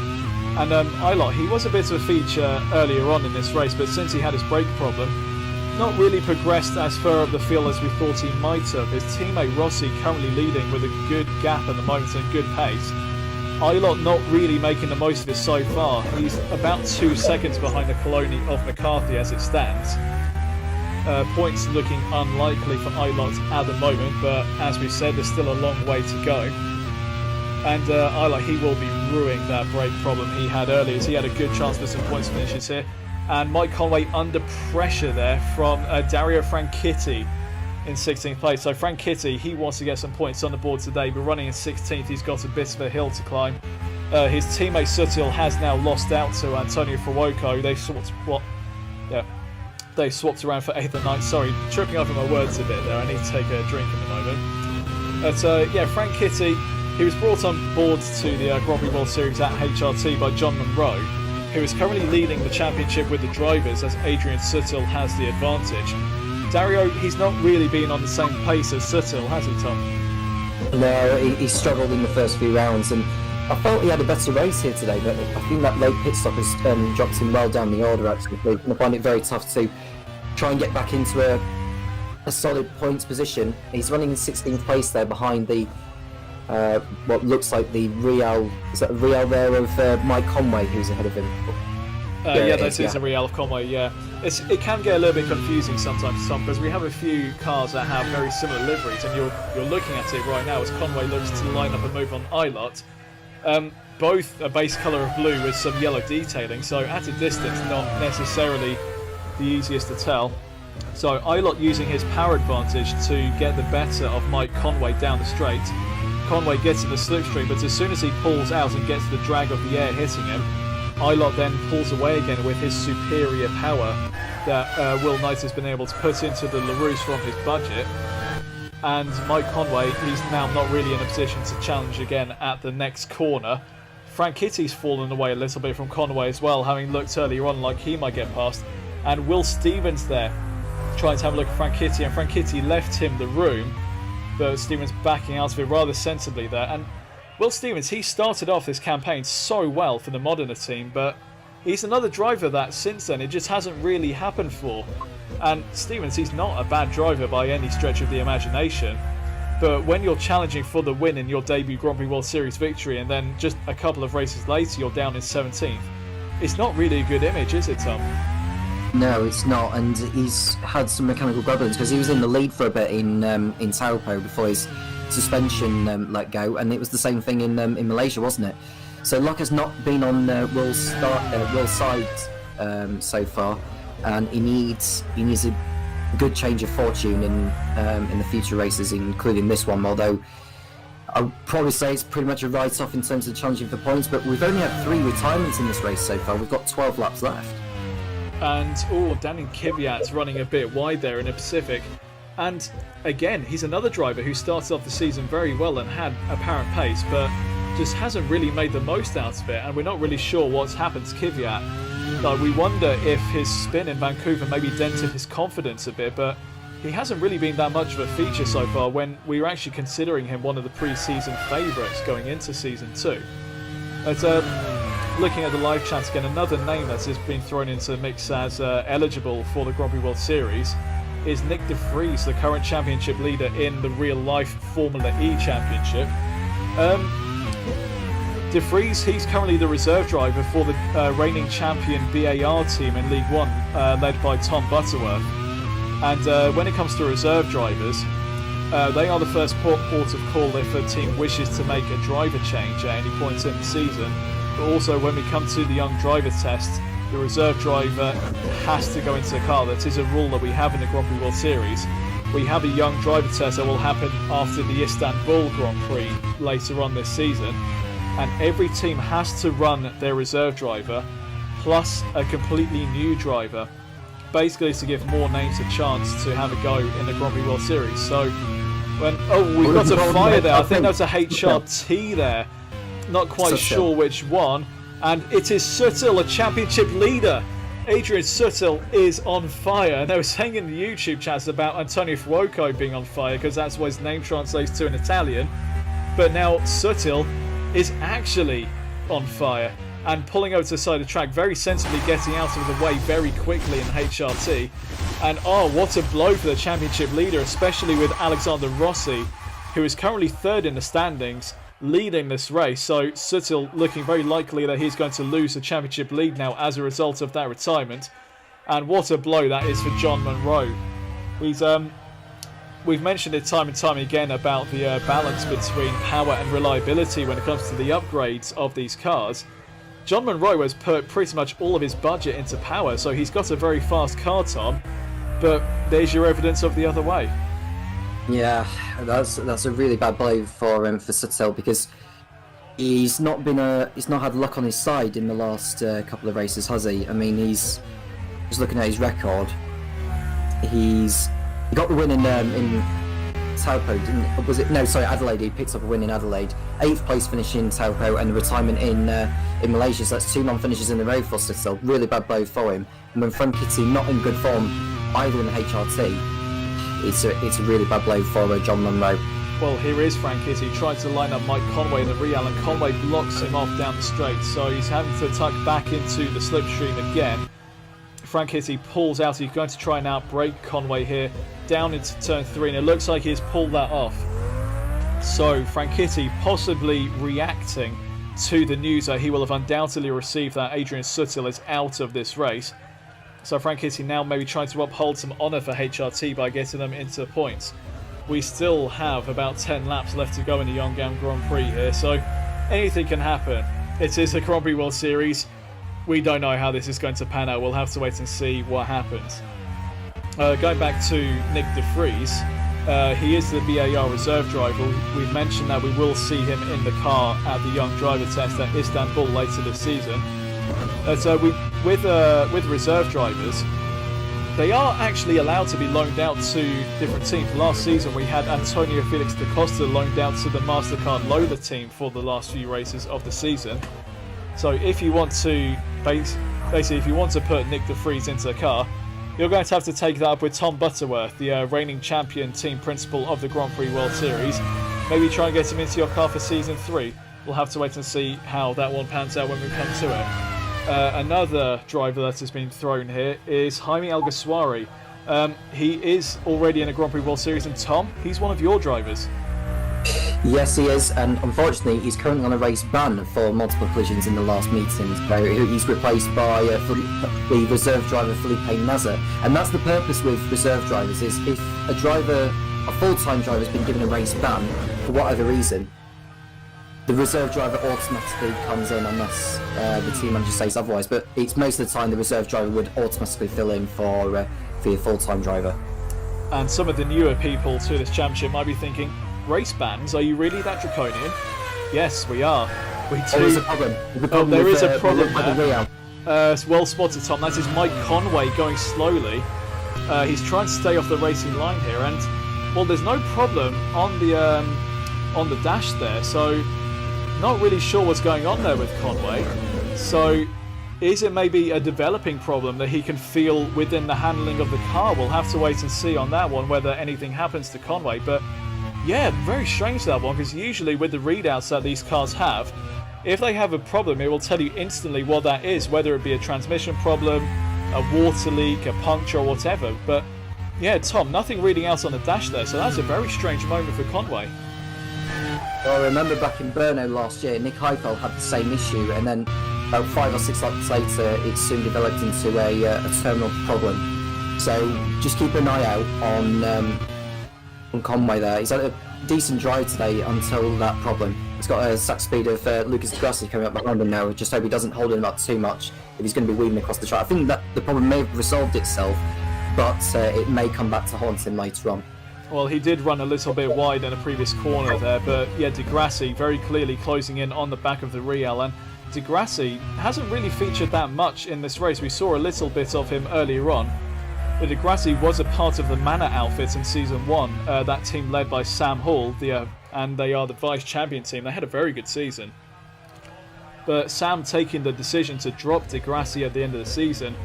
And Ilott, he was a bit of a feature earlier on in this race, but since he had his brake problem, not really progressed as far up the field as we thought he might have. His teammate Rossi currently leading with a good gap at the moment and good pace. Ilott not really making the most of it so far. He's about 2 seconds behind the Coloni of McCarthy as it stands. Points looking unlikely for Ilott at the moment, but as we said, there's still a long way to go. And Ilott, he will be ruining that brake problem he had earlier, as he had a good chance for some points finishes here. And Mike Conway under pressure there from Dario Franchitti in 16th place. So Franchitti, he wants to get some points on the board today, but running in 16th, he's got a bit of a hill to climb. His teammate Sutil has now lost out to Antonio Fuoco. They swapped around for 8th and 9th. Sorry, tripping over my words a bit there. I need to take a drink in a moment. But Franchitti, he was brought on board to the Grand Prix World Series at HRT by John Monroe, who is currently leading the championship with the drivers, as Adrian Sutil has the advantage. Dario, he's not really been on the same pace as Sutil, has he, Tom? No, he struggled in the first few rounds, and I felt he had a better race here today, but I think that late pit stop has dropped him well down the order, actually. We're going to find it very tough to try and get back into a solid points position. He's running in 16th place there behind the what looks like the Real, is that Real there of Mike Conway, who's ahead of him? That is a Real of Conway, yeah. It can get a little bit confusing sometimes, Tom, because we have a few cars that have very similar liveries, and you're looking at it right now as Conway looks to line up a move on Ilott. Both a base colour of blue with some yellow detailing, so at a distance not necessarily the easiest to tell. So Ilott using his power advantage to get the better of Mike Conway down the straight. Conway gets in the slipstream, but as soon as he pulls out and gets the drag of the air hitting him, Ilott then pulls away again with his superior power that Will Knight has been able to put into the LaRousse from his budget. And Mike Conway, he's now not really in a position to challenge again at the next corner. Franchitti's fallen away a little bit from Conway as well, having looked earlier on like he might get past. And Will Stevens there trying to have a look at Franchitti, and Franchitti left him the room, but Stevens backing out of it rather sensibly there. And Will Stevens, he started off this campaign so well for the Modena team, but he's another driver that since then it just hasn't really happened for. And Stevens, he's not a bad driver by any stretch of the imagination, but when you're challenging for the win in your debut Grand Prix World Series victory, and then just a couple of races later you're down in 17th, it's not really a good image, is it, Tom? No, it's not, and he's had some mechanical problems because he was in the lead for a bit in Taupo before his suspension let go, and it was the same thing in Malaysia, wasn't it? So luck has not been on Will's side so far, and he needs a good change of fortune in the future races, including this one. Although I'd probably say it's pretty much a write-off in terms of challenging for points, but we've only had 3 retirements in this race so far. We've got 12 laps left. And Daniel Kvyat's running a bit wide there in the Pacific. And again, he's another driver who started off the season very well and had apparent pace, but just hasn't really made the most out of it, and we're not really sure what's happened to Kvyat. Like, we wonder if his spin in Vancouver maybe dented his confidence a bit, but he hasn't really been that much of a feature so far when we were actually considering him one of the pre-season favourites going into Season 2. But looking at the live chat again, another name that has been thrown into the mix as eligible for the Grand Prix World Series is Nick De Vries, the current championship leader in the real-life Formula E championship. De Vries, he's currently the reserve driver for the reigning champion BAR team in League One, led by Tom Butterworth. And when it comes to reserve drivers, they are the first port of call if a team wishes to make a driver change at any point in the season. But also when we come to the young driver test, the reserve driver has to go into the car. That is a rule that we have in the Grand Prix World Series. We have a young driver test that will happen after the Istanbul Grand Prix later on this season. And every team has to run their reserve driver plus a completely new driver, basically to give more names a chance to have a go in the Grand Prix World Series. So when we've got a fire there. I think that's a HRT there. Not quite sure which one. And it is Suttil, a championship leader. Adrian Suttil is on fire. And they were saying in the YouTube chats about Antonio Fuoco being on fire because that's what his name translates to in Italian. But now Suttil is actually on fire and pulling over to the side of the track, very sensibly getting out of the way very quickly in HRT. And what a blow for the championship leader, especially with Alexander Rossi, who is currently third in the standings, leading this race. So Suttil looking very likely that he's going to lose the championship lead now as a result of that retirement. And what a blow that is for John Munro. We've mentioned it time and time again about the balance between power and reliability when it comes to the upgrades of these cars. John Munro has put pretty much all of his budget into power, so he's got a very fast car, Tom, but there's your evidence of the other way. Yeah, that's a really bad blow for Suttil, because he's not had luck on his side in the last couple of races, has he? I mean, he's just looking at his record. He got the win in Taupo, was it? No, sorry, Adelaide. He picked up a win in Adelaide. 8th place finish in Taupo and a retirement in Malaysia. So that's 2 non-finishes in a row for Suttil. Really bad blow for him. And when Franchitti not in good form either in the HRT, it's a really bad blow for John Munro. Well, here is Franchitti. He tried to line up Mike Conway in the real, and Conway blocks him off down the straight. So he's having to tuck back into the slipstream again. Franchitti pulls out. He's going to try and outbrake Conway here down into turn 3, and it looks like he's pulled that off. So Franchitti possibly reacting to the news that he will have undoubtedly received that Adrian Suttil is out of this race. So Franchitti now maybe trying to uphold some honour for HRT by getting them into points. We still have about 10 laps left to go in the Yeongam Grand Prix here, so anything can happen. It is the Grand Prix World Series. We don't know how this is going to pan out. We'll have to wait and see what happens. Going back to Nick de Vries, he is the BAR reserve driver. We've mentioned that we will see him in the car at the Young Driver Test at Istanbul later this season. So with reserve drivers, they are actually allowed to be loaned out to different teams. Last season we had Antonio Felix da Costa loaned out to the MasterCard Loader team for the last few races of the season. So if you want to basically if you want to put Nick de Vries into a car, you're going to have to take that up with Tom Butterworth, the reigning champion team principal of the Grand Prix World Series. Maybe try and get him into your car for Season 3. We'll have to wait and see how that one pans out when we come to it. Another driver that has been thrown here is Jaime Alguersuari. He is already in a Grand Prix World Series, and Tom, he's one of your drivers. Yes, he is, and unfortunately he's currently on a race ban for multiple collisions in the last meetings. He's replaced by the reserve driver Felipe Nasser, and that's the purpose with reserve drivers, is if a full-time driver has been given a race ban for whatever reason, the reserve driver automatically comes in unless the team manager says otherwise, but it's most of the time the reserve driver would automatically fill in for your full-time driver. And some of the newer people to this championship might be thinking, race bans, are you really that draconian? Yes, we are. We do. There is a problem. There is a problem there. Well spotted, Tom. That is Mike Conway going slowly. He's trying to stay off the racing line here, and well, there's no problem on the dash there, so not really sure what's going on there with Conway. So is it maybe a developing problem that he can feel within the handling of the car? We'll have to wait and see on that one whether anything happens to Conway, but yeah, very strange that one, because usually with the readouts that these cars have, if they have a problem, it will tell you instantly what that is, whether it be a transmission problem, a water leak, a puncture, or whatever. But yeah, Tom, nothing reading out on the dash there, so that's a very strange moment for Conway. Well, I remember back in Brno last year, Nick Heifel had the same issue, and then about 5 or 6 laps later, it soon developed into a terminal problem. So just keep an eye out on Conway there. He's had a decent drive today until that problem. He's got a sack speed of Lucas Di Grassi coming up behind him now. Just hope he doesn't hold him up too much if he's going to be weaving across the track. I think that the problem may have resolved itself, but it may come back to haunt him later on. Well, he did run a little bit wide in a previous corner there, but yeah, Di Grassi very clearly closing in on the back of the Real, and Di Grassi hasn't really featured that much in this race. We saw a little bit of him earlier on. Di Grassi was a part of the Manor outfit in Season 1, that team led by Sam Hall, and they are the vice-champion team. They had a very good season. But Sam taking the decision to drop Di Grassi at the end of the season,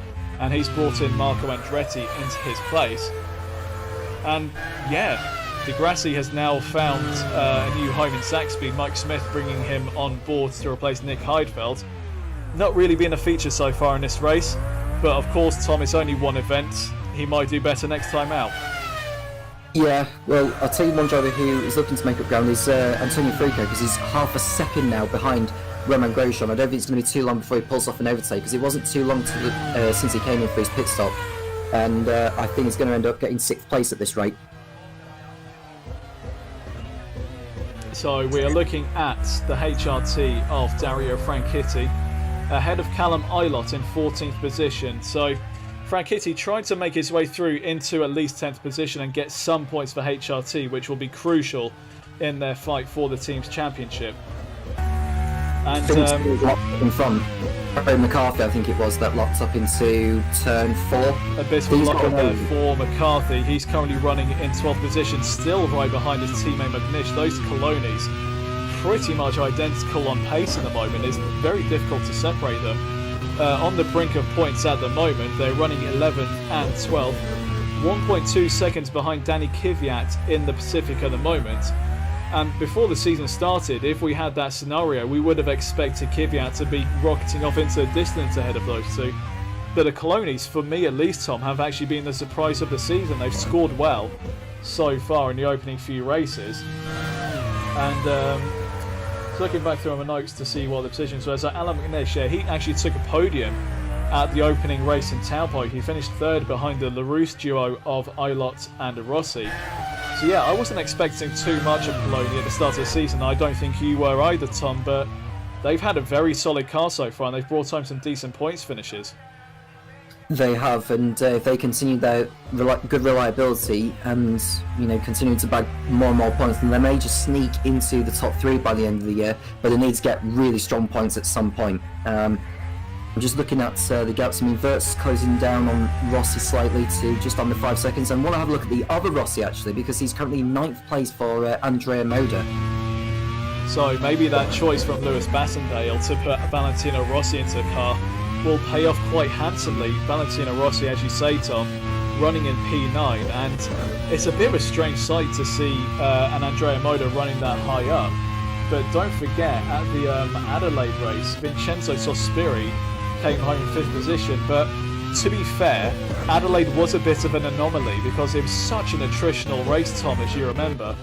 and he's brought in Marco Andretti into his place. And yeah, Di Grassi has now found a new home in Saxby. Mike Smith bringing him on board to replace Nick Heidfeld. Not really been a feature so far in this race, but of course, Tom, it's only one event. He might do better next time out. Yeah, well, I'll tell you one driver who is looking to make up ground is Antonio Frico, because he's half a second now behind Roman Grosjean. I don't think it's going to be too long before he pulls off an overtake, because it wasn't too long since he came in for his pit stop. And I think he's going to end up getting 6th place at this rate. So we are looking at the HRT of Dario Franchitti, ahead of Callum Ilott in 14th position. So Franchitti tried to make his way through into at least 10th position and get some points for HRT, which will be crucial in their fight for the team's championship. And in front, McCarthy, I think it was, that locked up into turn 4. A bit of a lock up there for McCarthy. He's currently running in 12th position, still right behind his teammate McNish. Those Colonis pretty much identical on pace at the moment. It's very difficult to separate them. On the brink of points at the moment, they're running 11th and 12th. 1.2 seconds behind Danny Kvyat in the Pacific at the moment. And before the season started, if we had that scenario, we would have expected Kvyat to be rocketing off into the distance ahead of those two. But the Colonis, for me at least, Tom, have actually been the surprise of the season. They've scored well so far in the opening few races. And looking back through my notes to see what the positions were, so Alan McNish, he actually took a podium at the opening race in Taupo. He finished 3rd behind the LaRousse duo of Ilott and Rossi. So yeah, I wasn't expecting too much of Colonia at the start of the season. I don't think you were either, Tom, but they've had a very solid car so far, and they've brought home some decent points finishes. They have, and if they continue their good reliability and continue to bag more and more points, then they may just sneak into the top 3 by the end of the year. But they need to get really strong points at some point. I'm just looking at the gaps. I mean, Wirtz closing down on Rossi slightly to just under 5 seconds. And I want to have a look at the other Rossi, actually, because he's currently 9th place for Andrea Moda. So maybe that choice from Lewis Bassendale to put Valentino Rossi into the car will pay off quite handsomely. Valentino Rossi, as you say, Tom, running in P9. And it's a bit of a strange sight to see an Andrea Moda running that high up. But don't forget, at the Adelaide race, Vincenzo Sospiri came home in 5th position, but to be fair, Adelaide was a bit of an anomaly because it was such an attritional race, Tom, as you remember.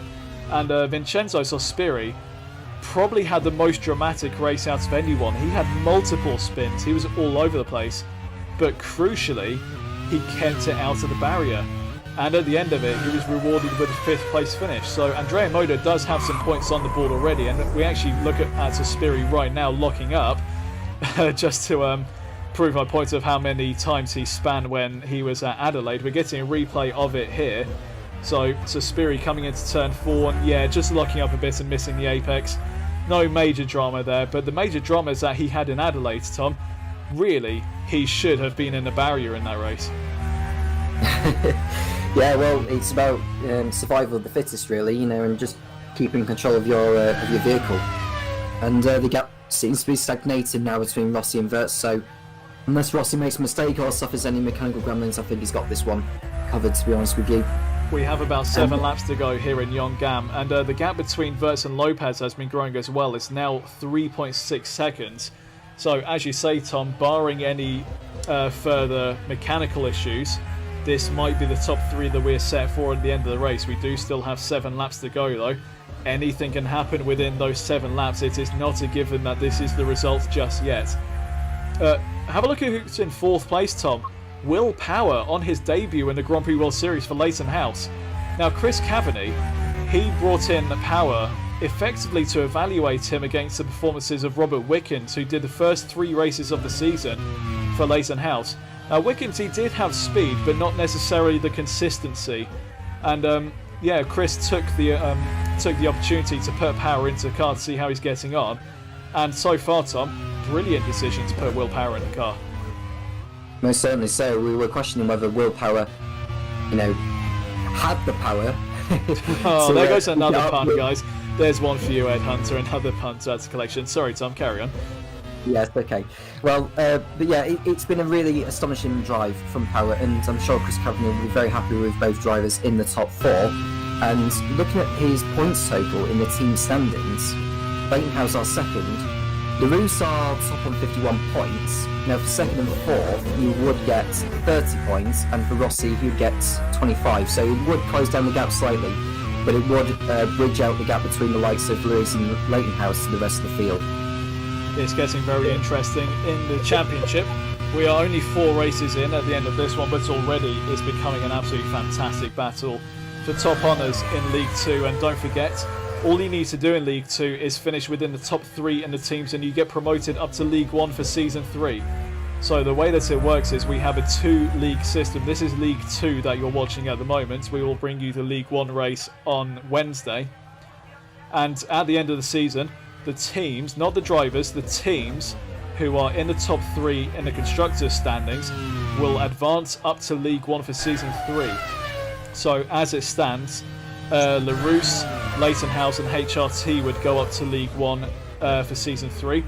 And Vincenzo Sospiri probably had the most dramatic race out of anyone. He had multiple spins, he was all over the place, but crucially, he kept it out of the barrier. And at the end of it, he was rewarded with a 5th place finish. So Andrea Moda does have some points on the board already, and we actually look at Sospiri right now locking up, just to prove my point of how many times he span when he was at Adelaide. We're getting a replay of it here. So Sospiri coming into turn 4, and yeah, just locking up a bit and missing the apex. No major drama there, but the major drama is that he had in Adelaide, Tom. Really, he should have been in the barrier in that race. Yeah, well, it's about survival of the fittest, really, and just keeping control of your vehicle. And the gap seems to be stagnated now between Rossi and Wirtz, so unless Rossi makes a mistake or suffers any mechanical gremlins, I think he's got this one covered, to be honest with you. We have about 7 laps to go here in Yeongam, and the gap between Wirtz and Lopez has been growing as well. It's now 3.6 seconds. So, as you say, Tom, barring any further mechanical issues, this might be the top 3 that we're set for at the end of the race. We do still have 7 laps to go, though. Anything can happen within those 7 laps. It is not a given that this is the result just yet. Have a look at who's in 4th place, Tom. Will Power on his debut in the Grand Prix World Series for Leighton House. Now, Chris Cavani, he brought in Power effectively to evaluate him against the performances of Robert Wickens, who did the first 3 races of the season for Leighton House. Now, Wickens, he did have speed, but not necessarily the consistency. And Chris took the opportunity to put Power into the car to see how he's getting on. And so far, Tom, brilliant decision to put Will Power in the car. Most certainly so. We were questioning whether Will Power, had the power. So, there goes another pun, guys. There's one for you, Ed Hunter, another pun to add to collection. Sorry, Tom, carry on. Yes, okay. Well, but yeah, it's been a really astonishing drive from Power, and I'm sure Chris Cavani will be very happy with both drivers in the top 4. And looking at his points total in the team standings, Leighton House are second, LaRousse are top on 51 points. Now for second and fourth, you would get 30 points, and for Rossi, you'd get 25. So it would close down the gap slightly, but it would bridge out the gap between the likes of LaRousse and Leighton House to the rest of the field. It's getting very interesting in the championship. We are only 4 races in at the end of this one, but already it's becoming an absolutely fantastic battle for top honours in League 2. And don't forget, all you need to do in League 2 is finish within the top 3 in the teams, and you get promoted up to League 1 for Season 3. So the way that it works is we have a 2-league system. This is League 2 that you're watching at the moment. We will bring you the League 1 race on Wednesday. And at the end of the season, the teams, not the drivers, the teams who are in the top 3 in the constructors standings will advance up to League 1 for Season 3. So as it stands, LaRousse, Leighton House and HRT would go up to League 1 for Season 3.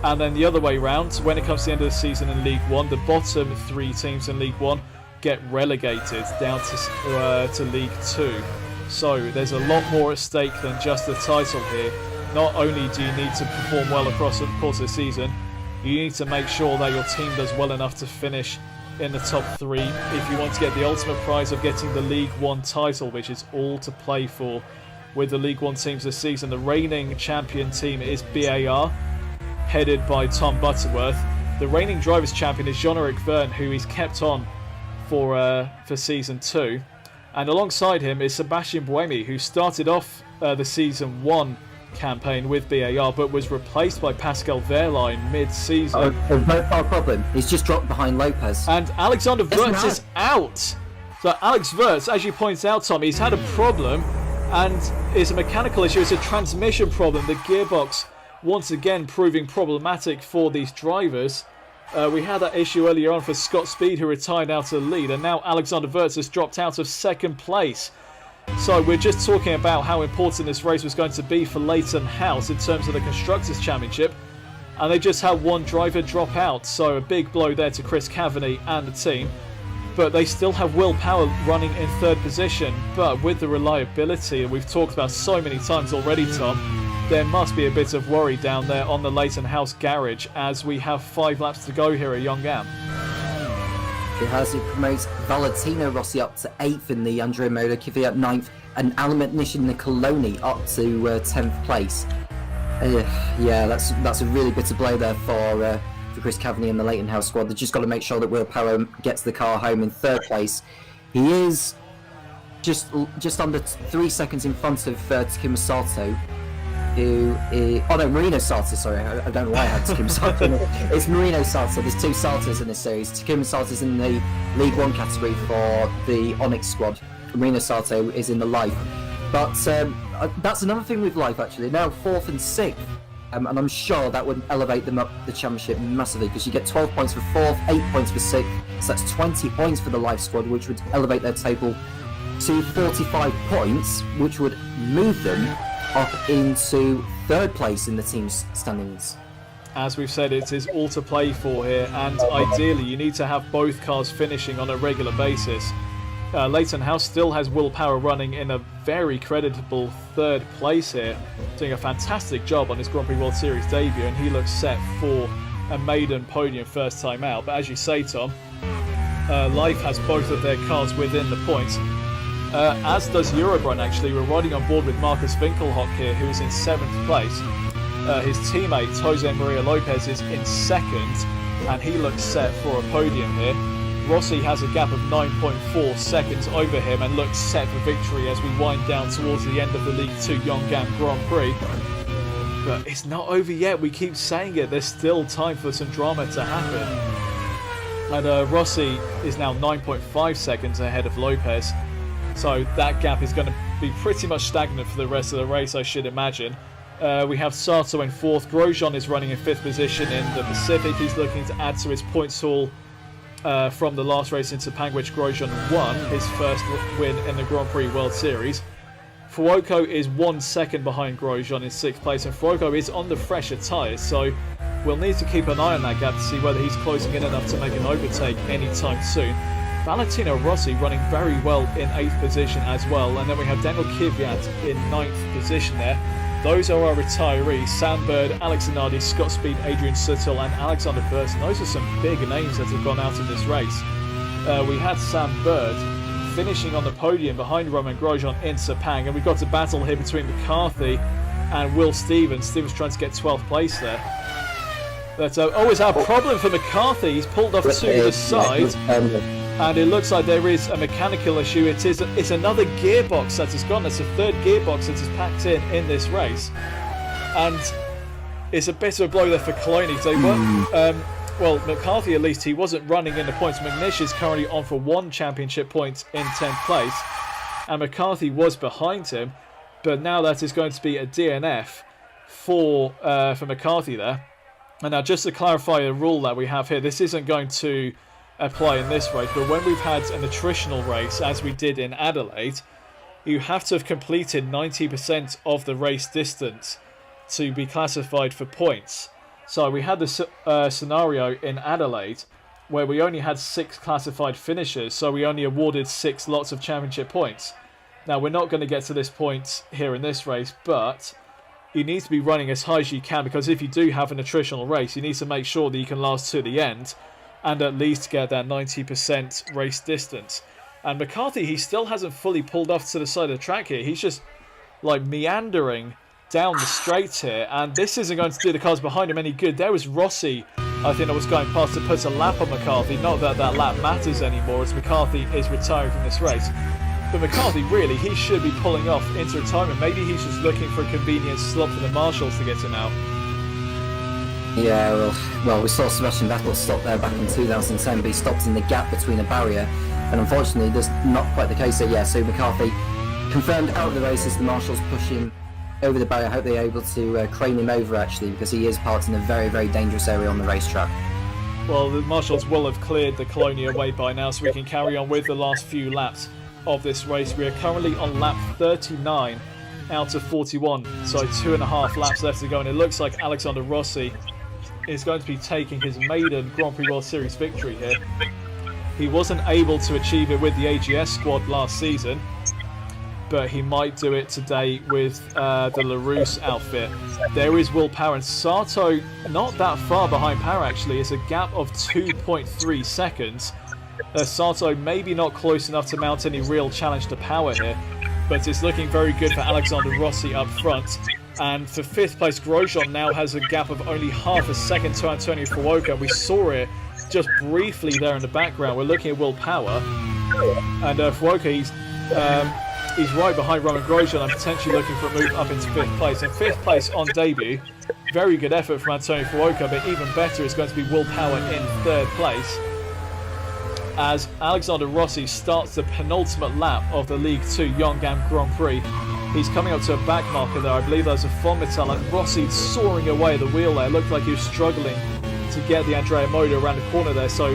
And then the other way round, when it comes to the end of the season in League 1, the bottom 3 teams in League 1 get relegated down to League 2. So there's a lot more at stake than just the title here. Not only do you need to perform well across the course of the season, you need to make sure that your team does well enough to finish in the top 3 if you want to get the ultimate prize of getting the League 1 title, which is all to play for with the League 1 teams this season. The reigning champion team is BAR, headed by Tom Butterworth. The reigning drivers champion is Jean-Eric Verne, who he's kept on for Season 2. And alongside him is Sebastian Buemi, who started off the Season 1 campaign with BAR, but was replaced by Pascal Wehrlein mid-season. No problem. He's just dropped behind Lopez. And Alexander Wirtz is out. So Alex Wirtz, as you point out, Tom, he's had a problem, and it's a mechanical issue. It's a transmission problem. The gearbox, once again, proving problematic for these drivers. We had that issue earlier on for Scott Speed, who retired out of the lead, and now Alexander Wirtz has dropped out of second place. So we're just talking about how important this race was going to be for Leighton House in terms of the Constructors' Championship, and they just had one driver drop out, so a big blow there to Chris Cavani and the team. But they still have Will Power running in third position, but with the reliability that we've talked about so many times already, Tom, there must be a bit of worry down there on the Leighton House garage as we have 5 laps to go here at Yeongam. It has. It promotes Valentino Rossi up to 8th in the Andrea Moda, Kvyat 9th, and Alamatnishin Nicoloni up to 10th place. Yeah, that's a really bitter blow there for Chris Cavani and the Leighton House squad. They've just got to make sure that Will Power gets the car home in 3rd place. He is just under 3 seconds in front of Takuma Sato, who is... Oh no, Marino Sato, sorry. I don't know why I had Takuma Sato. It's Marino Sato. There's 2 Satos in this series. Takuma Sato's in the League 1 category for the Onyx squad. Marino Sato is in the Life. But that's another thing with Life, actually. Now 4th and 6th. And I'm sure that would elevate them up the championship massively, because you get 12 points for 4th, 8 points for 6th. So that's 20 points for the Life squad, which would elevate their table to 45 points, which would move them up into 3rd place in the team's standings. As we've said, it is all to play for here, and ideally you need to have both cars finishing on a regular basis. Leighton House still has Will Power running in a very creditable 3rd place here, doing a fantastic job on his Grand Prix World Series debut, and he looks set for a maiden podium first time out. But as you say, Tom, Life has both of their cars within the points. As does Eurobron, actually. We're riding on board with Marcus Winkelhock here, who is in 7th place. His teammate, Jose Maria Lopez, is in 2nd, and he looks set for a podium here. Rossi has a gap of 9.4 seconds over him and looks set for victory as we wind down towards the end of the League 2 Yeongam Grand Prix. But it's not over yet, we keep saying it, there's still time for some drama to happen. And Rossi is now 9.5 seconds ahead of Lopez, so that gap is going to be pretty much stagnant for the rest of the race, I should imagine. We have Sato in 4th, Grosjean is running in 5th position in the Pacific, he's looking to add to his points haul from the last race in Sepang, which Grosjean won, his first win in the Grand Prix World Series. Fuoco is 1 second behind Grosjean in 6th place, and Fuoco is on the fresher tyres, so we'll need to keep an eye on that gap to see whether he's closing in enough to make an overtake anytime soon. Valentino Rossi running very well in 8th position as well, and then we have Daniel Kvyat in 9th position there. Those are our retirees: Sam Bird, Alex Zanardi, Scott Speed, Adrian Suttle and Alexander Burton. Those are some big names that have gone out in this race. We had Sam Bird finishing on the podium behind Romain Grosjean in Sepang, and we've got a battle here between McCarthy and Will Stevens. Stevens trying to get 12th place there. But always a problem for McCarthy. He's pulled off to the side, and it looks like there is a mechanical issue. It's another gearbox that has gone. It's a 3rd gearbox that is packed in this race, and it's a bit of a blow there for Coloni. They weren't, well, McCarthy at least, he wasn't running in the points. McNish is currently on for 1 championship point in 10th place, and McCarthy was behind him, but now that is going to be a DNF for McCarthy there. And now, just to clarify the rule that we have here, this isn't going to apply in this race, but when we've had an attritional race, as we did in Adelaide, you have to have completed 90% of the race distance to be classified for points. So we had this scenario in Adelaide where we only had 6 classified finishers, so we only awarded 6 lots of championship points. Now, we're not going to get to this point here in this race, but you need to be running as high as you can, because if you do have an attritional race, you need to make sure that you can last to the end and at least get that 90% race distance. And McCarthy, he still hasn't fully pulled off to the side of the track here. He's just like meandering down the straight here, and this isn't going to do the cars behind him any good. There was Rossi, I think, that was going past to put a lap on McCarthy. Not that that lap matters anymore, as McCarthy is retiring from this race. But McCarthy, really, he should be pulling off into retirement. Maybe he's just looking for a convenient slot for the marshals to get him out. Yeah, well, we saw Sebastian Vettel stop there back in 2010, but he stopped in the gap between a barrier, and unfortunately, that's not quite the case here. Yeah, so McCarthy confirmed out of the race as the marshals push him over the barrier. I hope they're able to crane him over, actually, because he is parked in a very, very dangerous area on the racetrack. Well, the marshals will have cleared the Colonia away by now, so we can carry on with the last few laps of this race. We are currently on lap 39 out of 41, so 2.5 laps left to go, and it looks like Alexander Rossi is going to be taking his maiden Grand Prix World Series victory here. He wasn't able to achieve it with the AGS squad last season, but he might do it today with the LaRousse outfit. There is Will Power, and Sato not that far behind Power, actually. It's a gap of 2.3 seconds. Sato maybe not close enough to mount any real challenge to Power here, but it's looking very good for Alexander Rossi up front. And for 5th place, Grosjean now has a gap of only half a second to Antonio Fuoco. We saw it just briefly there in the background. We're looking at Will Power, and Fuoco, he's right behind Romain Grosjean and potentially looking for a move up into 5th place. And 5th place on debut, very good effort from Antonio Fuoco, but even better is going to be Will Power in 3rd place, as Alexander Rossi starts the penultimate lap of the League 2 Yeongam Grand Prix. He's coming up to a back marker there. I believe there's a Fonmetal, and Rossi soaring away at the wheel there. It looked like he was struggling to get the Andrea Moda around the corner there, so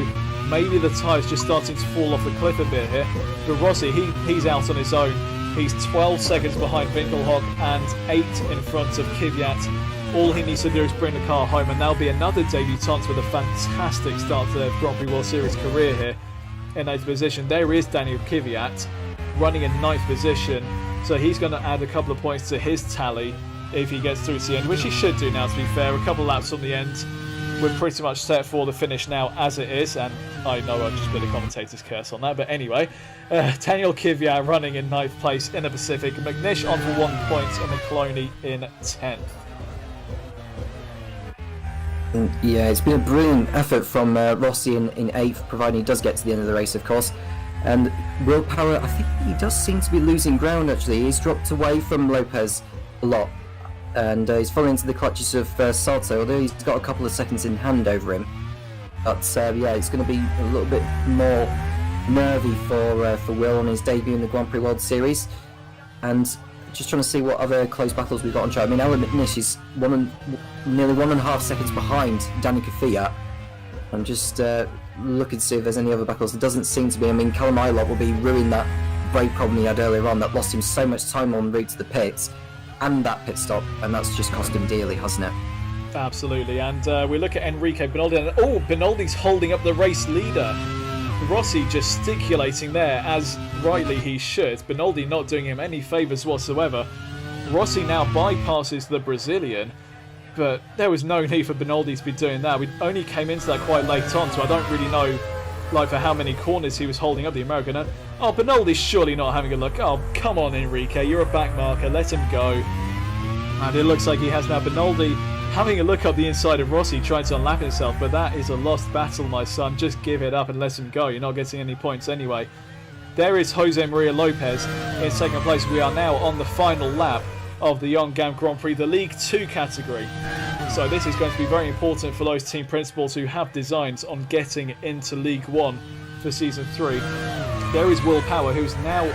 maybe the tyre's just starting to fall off the cliff a bit here. But Rossi, he's out on his own. He's 12 seconds behind Winkelhock and 8 in front of Kvyat. All he needs to do is bring the car home, and there'll be another debutant with a fantastic start to their Grand Prix World Series career here in 8th position. There is Daniel Kvyat running in 9th position, so he's going to add a couple of points to his tally if he gets through to the end, which he should do now, to be fair. A couple of laps on the end. We're pretty much set for the finish now as it is, and I know I've just put a commentator's curse on that, but anyway, Daniel Kvyat running in 9th place in the Pacific, McNish on for 1 point, and McCloney in 10th. Yeah, it's been a brilliant effort from Rossi in 8th, providing he does get to the end of the race, of course. And Will Power, I think he does seem to be losing ground, actually. He's dropped away from Lopez a lot. And he's fallen into the clutches of Sato, although he's got a couple of seconds in hand over him. But yeah, it's going to be a little bit more nervy for Will on his debut in the Grand Prix World Series. And just trying to see what other close battles we've got on track. I mean, Alan McNish is nearly 1.5 seconds behind Danny Kvyat. I'm just looking to see if there's any other battles. There doesn't seem to be. I mean, Callum Ilott will be ruining that brake problem he had earlier on that lost him so much time en route to the pits and that pit stop, and that's just cost him dearly, hasn't it? Absolutely. And we look at Enrique Benoldi, and Benoldi's holding up the race leader. Rossi gesticulating there, as rightly he should. Benoldi not doing him any favours whatsoever. Rossi now bypasses the Brazilian, but there was no need for Benoldi to be doing that. We only came into that quite late on, so I don't really know for how many corners he was holding up the American. And, Benoldi's surely not having a look. Oh, come on, Enrique, you're a back marker, let him go. And it looks like he has now. Benoldi having a look up the inside of Rossi, trying to unlap himself, but that is a lost battle, my son. Just give it up and let him go. You're not getting any points anyway. There is Jose Maria Lopez in second place. We are now on the final lap of the Yeongam Grand Prix, the League 2 category. So this is going to be very important for those team principals who have designs on getting into League 1 for Season 3. There is Will Power, who's now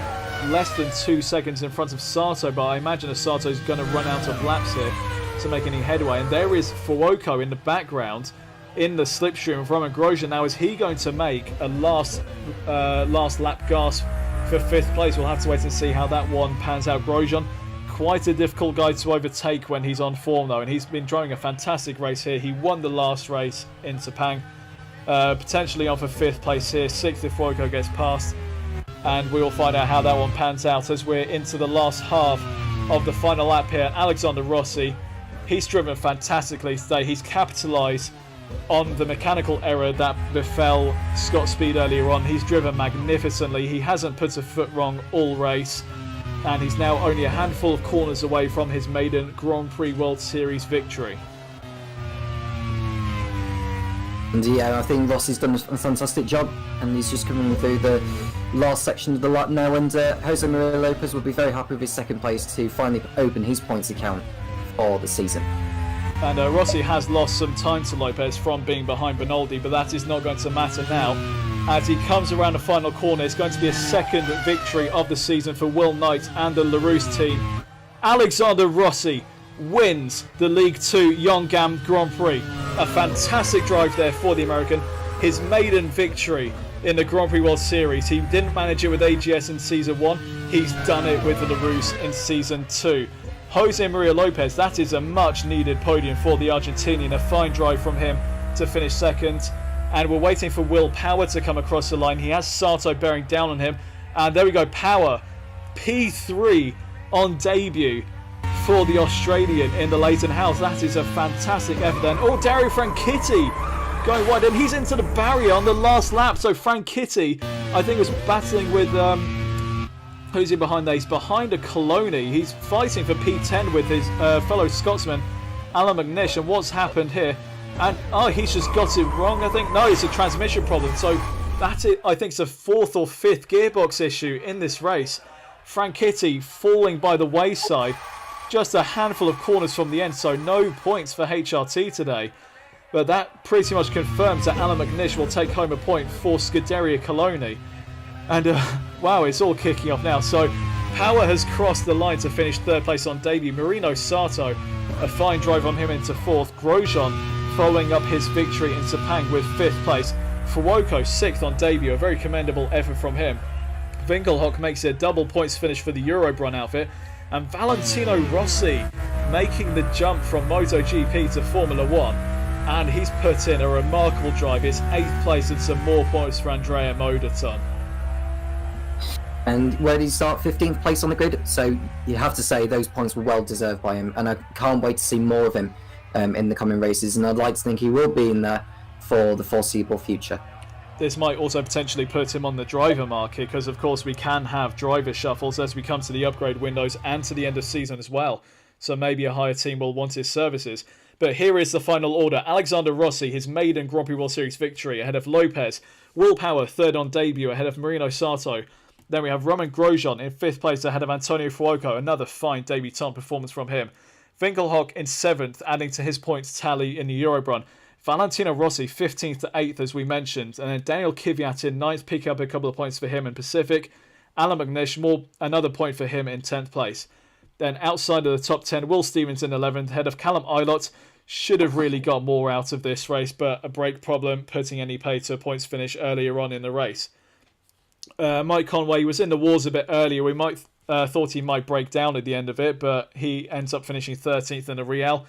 less than 2 seconds in front of Sato, but I imagine Sato's going to run out of laps here to make any headway. And there is Fuoco in the background in the slipstream of Roman Grosjean. Now, is he going to make a last lap gasp for 5th place? We'll have to wait and see how that one pans out. Grosjean, quite a difficult guy to overtake when he's on form, though, and he's been driving a fantastic race here. He won the last race in Sepang, potentially on for 5th place here. 6th if Fuoco gets past, and we will find out how that one pans out as we're into the last half of the final lap here. Alexander Rossi, he's driven fantastically today. He's capitalised on the mechanical error that befell Scott Speed earlier on. He's driven magnificently. He hasn't put a foot wrong all race, and he's now only a handful of corners away from his maiden Grand Prix World Series victory. And yeah, I think Rossi's done a fantastic job, and he's just coming through the last section of the lap now, and Jose Maria Lopez will be very happy with his second place to finally open his points account for the season. And Rossi has lost some time to Lopez from being behind Benoldi, but that is not going to matter now. As he comes around the final corner, it's going to be a second victory of the season for Will Knight and the LaRousse team. Alexander Rossi wins the League 2 Yeongam Grand Prix. A fantastic drive there for the American. His maiden victory in the Grand Prix World Series. He didn't manage it with AGS in Season 1. He's done it with the LaRousse in Season 2. Jose Maria Lopez, that is a much needed podium for the Argentinian. A fine drive from him to finish second. And we're waiting for Will Power to come across the line. He has Sato bearing down on him. And there we go, Power. P3 on debut for the Australian in the Leighton House. That is a fantastic effort then. Oh, Dario Franchitti going wide, and he's into the barrier on the last lap. So Franchitti, I think, was battling with... who's he behind there? He's behind a Coloni. He's fighting for P10 with his fellow Scotsman, Alan McNish. And what's happened here? And he's just got it wrong, I think. No, it's a transmission problem. So that's it. I think it's a 4th or 5th gearbox issue in this race. Franchitti falling by the wayside. Just a handful of corners from the end, so no points for HRT today. But that pretty much confirms that Alan McNish will take home a point for Scuderia Coloni. And wow, it's all kicking off now. So Power has crossed the line to finish 3rd place on debut. Marino Sato, a fine drive on him into 4th. Grosjean following up his victory in Sepang with 5th place. Fuoco 6th on debut, a very commendable effort from him. Winkelhock makes it a double points finish for the Eurobrun outfit. And Valentino Rossi making the jump from MotoGP to Formula 1. And he's put in a remarkable drive. It's 8th place and some more points for Andrea Moderton. And where did he start? 15th place on the grid. So you have to say those points were well deserved by him. And I can't wait to see more of him in the coming races. And I'd like to think he will be in there for the foreseeable future. This might also potentially put him on the driver market, because of course we can have driver shuffles as we come to the upgrade windows and to the end of season as well. So maybe a higher team will want his services. But here is the final order. Alexander Rossi, his maiden Grand Prix World Series victory, ahead of Lopez. Will Power, third on debut, ahead of Marino Sato. Then we have Roman Grosjean in 5th place ahead of Antonio Fuoco. Another fine debutant performance from him. Winkelhock in 7th, adding to his points tally in the Eurobrun. Valentino Rossi 15th to 8th, as we mentioned. And then Daniel Kvyat in 9th, picking up a couple of points for him in Pacific. Alan McNish, another point for him in 10th place. Then outside of the top 10, Will Stevens in 11th, ahead of Callum Ilott. Should have really got more out of this race, but a brake problem putting any pay to a points finish earlier on in the race. Mike Conway was in the wars a bit earlier. We might thought he might break down at the end of it, but he ends up finishing 13th in the Real.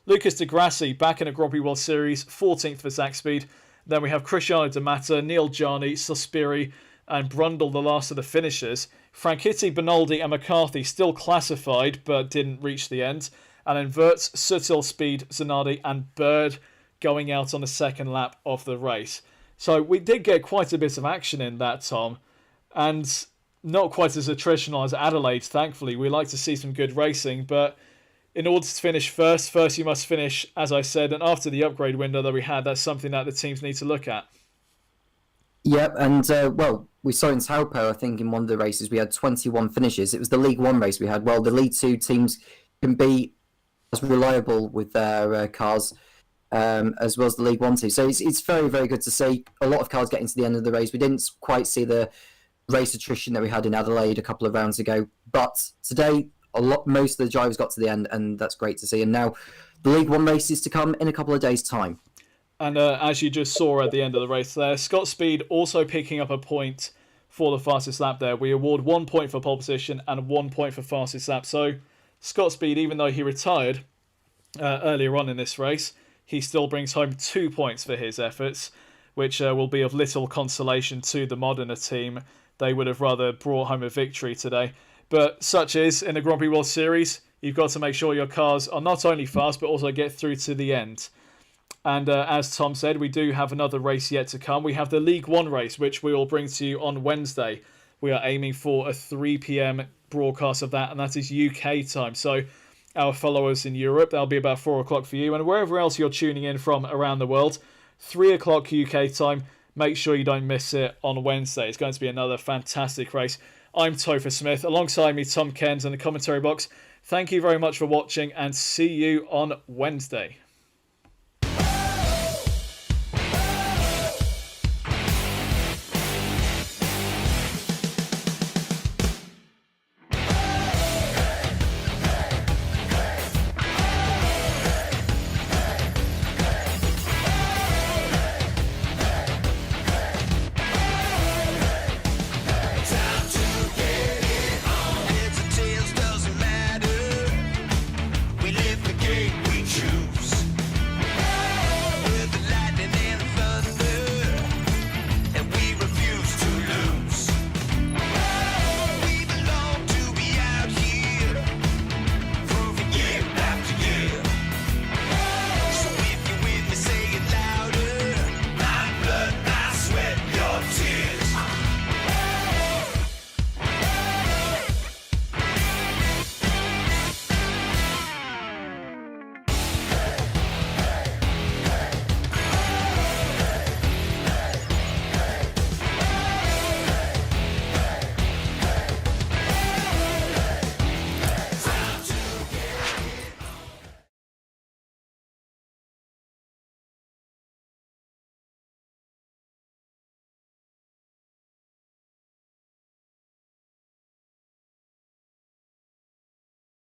Lucas Di Grassi back in a Grand Prix World Series, 14th for Zach Speed. Then we have Cristiano Di Matta, Neil Jarni, Sospiri, and Brundle, the last of the finishers. Franchitti, Benaldi, and McCarthy still classified, but didn't reach the end. And then Wirtz, Sutil, Speed, Zanardi, and Bird going out on the second lap of the race. So we did get quite a bit of action in that, Tom. And not quite as attritional as Adelaide, thankfully. We like to see some good racing, but in order to finish first you must finish, as I said, and after the upgrade window that we had, that's something that the teams need to look at. Yep, and well, we saw in Taupo, I think, in one of the races, we had 21 finishes. It was the League One race we had. Well, the League Two teams can be as reliable with their cars as well as the League One team. So it's very, very good to see a lot of cars getting to the end of the race. We didn't quite see the race attrition that we had in Adelaide a couple of rounds ago, but today most of the drivers got to the end, and that's great to see. And now the League One race is to come in a couple of days' time. And as you just saw at the end of the race there, Scott Speed also picking up a point for the fastest lap there. We award 1 point for pole position and 1 point for fastest lap. So Scott Speed, even though he retired earlier on in this race, he still brings home 2 points for his efforts, which will be of little consolation to the Modena team. They would have rather brought home a victory today. But such is, in the Grand Prix World Series, you've got to make sure your cars are not only fast, but also get through to the end. And as Tom said, we do have another race yet to come. We have the League One race, which we will bring to you on Wednesday. We are aiming for a 3 p.m. broadcast of that, and that is UK time. So our followers in Europe, that'll be about 4 o'clock for you. And wherever else you're tuning in from around the world, 3 o'clock UK time. Make sure you don't miss it on Wednesday. It's going to be another fantastic race. I'm Topher Smith. Alongside me, Tom Cairns in the commentary box. Thank you very much for watching, and see you on Wednesday.